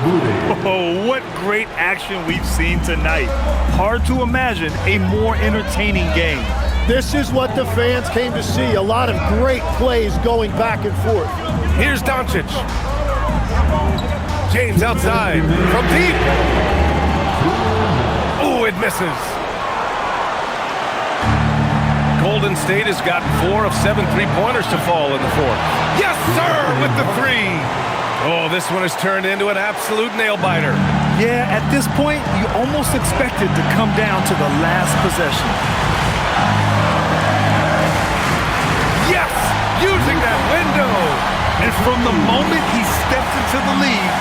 Oh, what great action we've seen tonight. Hard to imagine a more entertaining game. This is what the fans came to see. A lot of great plays going back and forth. Here's Doncic. James outside from deep. Ooh, it misses. Golden State has gotten 4 of 7 3-pointers to fall in the 4th. Yes, sir, with the 3. Oh, this one has turned into an absolute nail-biter. Yeah, at this point, you almost expect it to come down to the last possession. Yes, using that window. And from the moment he steps into the league,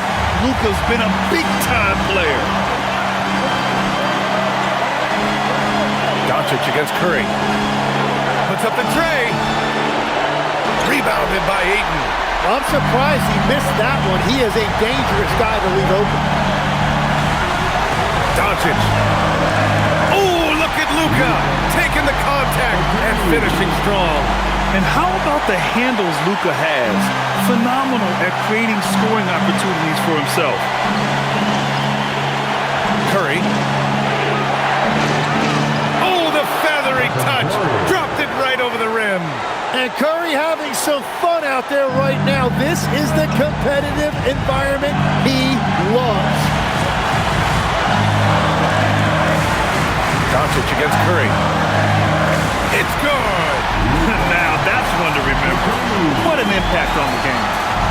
Luka's been a big-time player. Doncic against Curry. Puts up the tray. Rebounded by Ayton. I'm surprised he missed that one. He is a dangerous guy to leave open. Doncic. Oh, look at Luka taking the contact and finishing strong. And how about the handles Luka has? Phenomenal at creating scoring opportunities for himself. Curry. Oh, the feathery touch. Dropped it right over the rim. And Curry having some fun out there right now. This is the competitive environment he loves. Doncic against Curry. It's good. Now that's one to remember. What an impact on the game.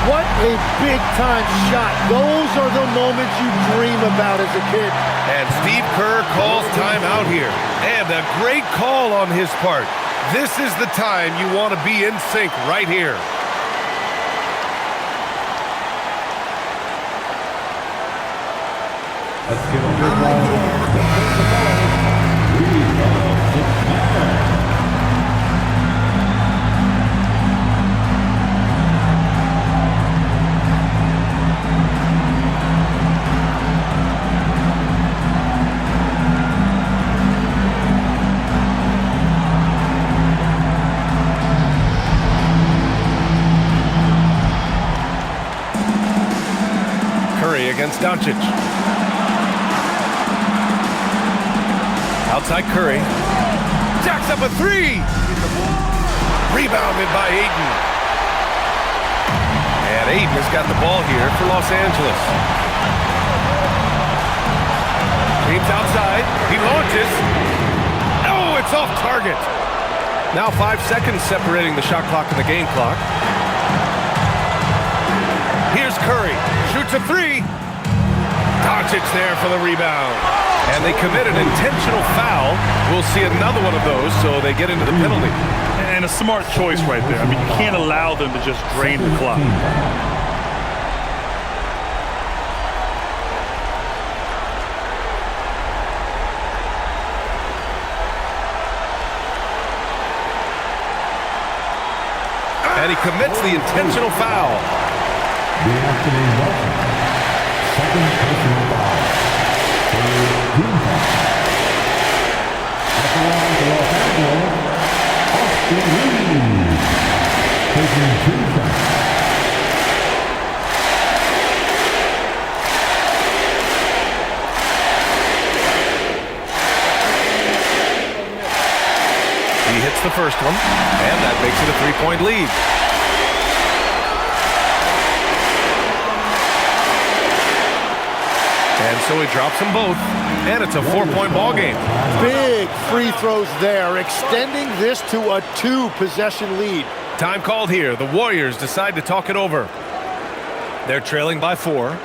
What a big-time shot. Those are the moments you dream about as a kid. And Steve Kerr calls timeout here. And a great call on his part. This is the time you want to be in sync right here. Let's give a big round. Curry against Doncic. Outside Curry. Jacks up a three. Rebounded by Ayton. And Ayton has got the ball here for Los Angeles. James outside. He launches. Oh, it's off target. Now 5 seconds separating the shot clock and the game clock. Here's Curry. Shoots a three. Doncic there for the rebound. And they commit an intentional foul. We'll see another one of those, so they get into the penalty. And a smart choice right there. I mean, you can't allow them to just drain the clock. And he commits the intentional foul. Second personal foul. Team foul. At the line for Los Angeles, Austin Reeves. Taking 2 shots. He hits the first one, and that makes it a 3-point lead. And so he drops them both, and it's a 4-point ball game. Big free throws there, extending this to a 2-possession lead. Time called here. The Warriors decide to talk it over. They're trailing by 4.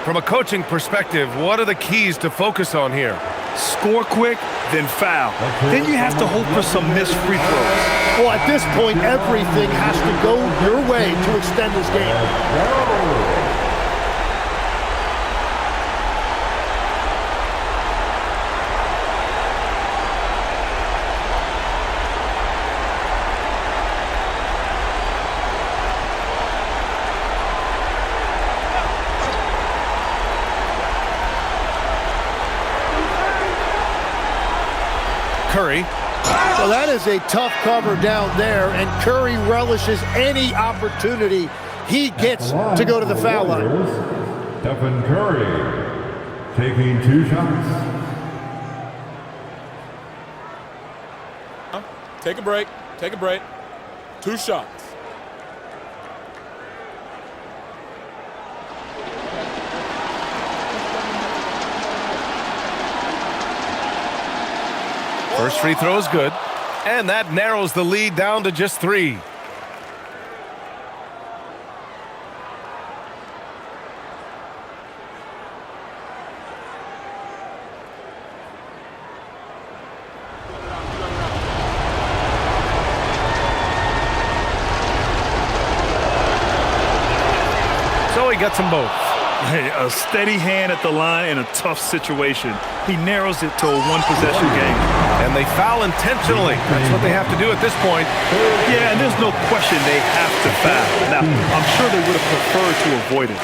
From a coaching perspective, what are the keys to focus on here? Score quick, then foul. Then you have to hope for some missed free throws. Well, at this point, everything has to go your way to extend this game. Curry. Well, that is a tough cover down there, and Curry relishes any opportunity he gets to go to the foul line. Stephen Curry taking 2 shots. Take a break. Take a break. 2 shots. First free throw is good, and that narrows the lead down to just 3. So he gets them both. Hey, a steady hand at the line in a tough situation. He narrows it to a 1-possession game. And they foul intentionally. That's what they have to do at this point. Yeah, and there's no question they have to foul. Now, I'm sure they would have preferred to avoid it.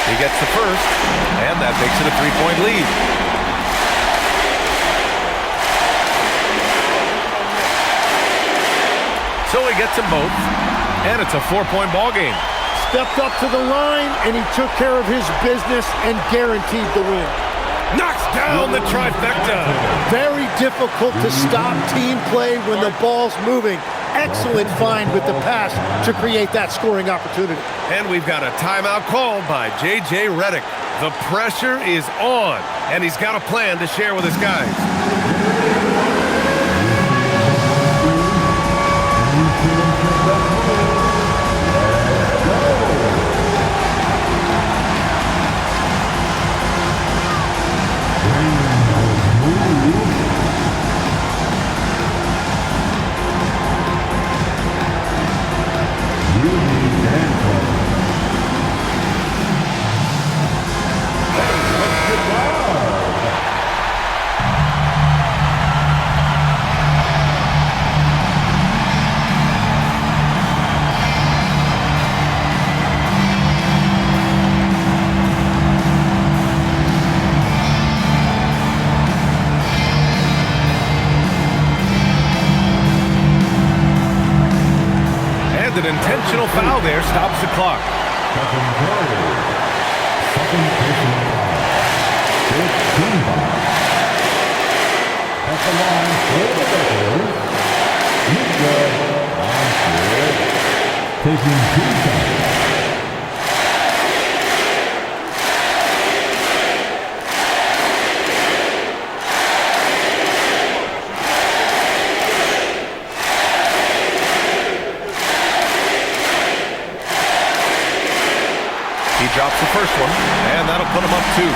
He gets the first, and that makes it a 3-point lead. So he gets them both, and it's a 4-point ball game. Stepped up to the line, and he took care of his business and guaranteed the win. Knocks down the trifecta. Very difficult to stop team play when the ball's moving. Excellent find with the pass to create that scoring opportunity. And we've got a timeout called by J.J. Redick. The pressure is on, and he's got a plan to share with his guys. And an intentional foul there stops the clock. Second personal foul. It's team foul. At the line for the Lakers, Luka Doncic taking 2 shots. He drops the first one, and that'll put him up 2.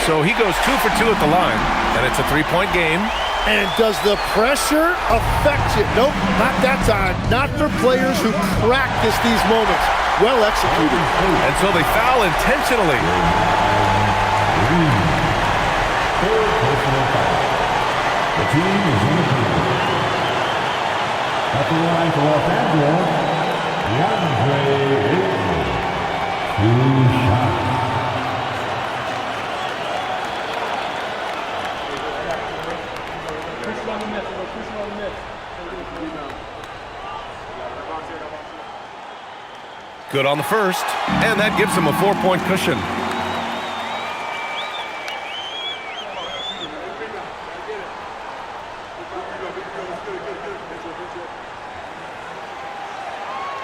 So he goes 2 for 2 at the line, and it's a 3-point game. And does the pressure affect you? Nope, not that time. Not for players who practice these moments. Well executed. And so they foul intentionally. Third personal foul. The team is in the field. At the line for Los Angeles, DeAndre Ayton. 2 shots. Good on the first, and that gives him a 4-point cushion.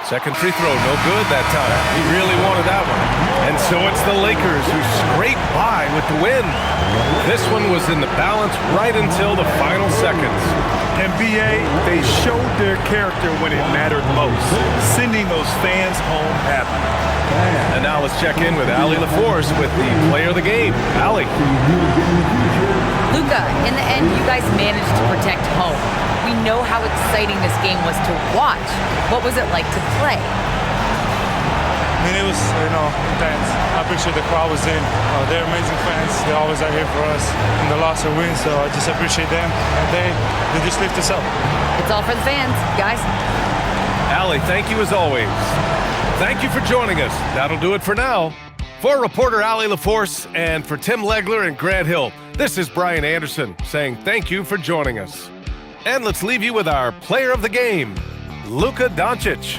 Second free throw, no good that time. He really wanted that one. And so it's the Lakers who scrape by with the win. This one was in the balance right until the final seconds. And BA, they showed their character when it mattered most, sending those fans home happy. And now let's check in with Allie LaForce with the player of the game. Allie. Luka, in the end, you guys managed to protect home. We know how exciting this game was to watch. What was it like to play? I mean, it was, intense. I appreciate the crowd was in. They're amazing fans. They're always out here for us in the loss or win, so I just appreciate them. And they just lift us up. It's all for the fans, guys. Allie, thank you as always. Thank you for joining us. That'll do it for now. For reporter Allie LaForce and for Tim Legler and Grant Hill, this is Brian Anderson saying thank you for joining us. And let's leave you with our player of the game, Luka Doncic.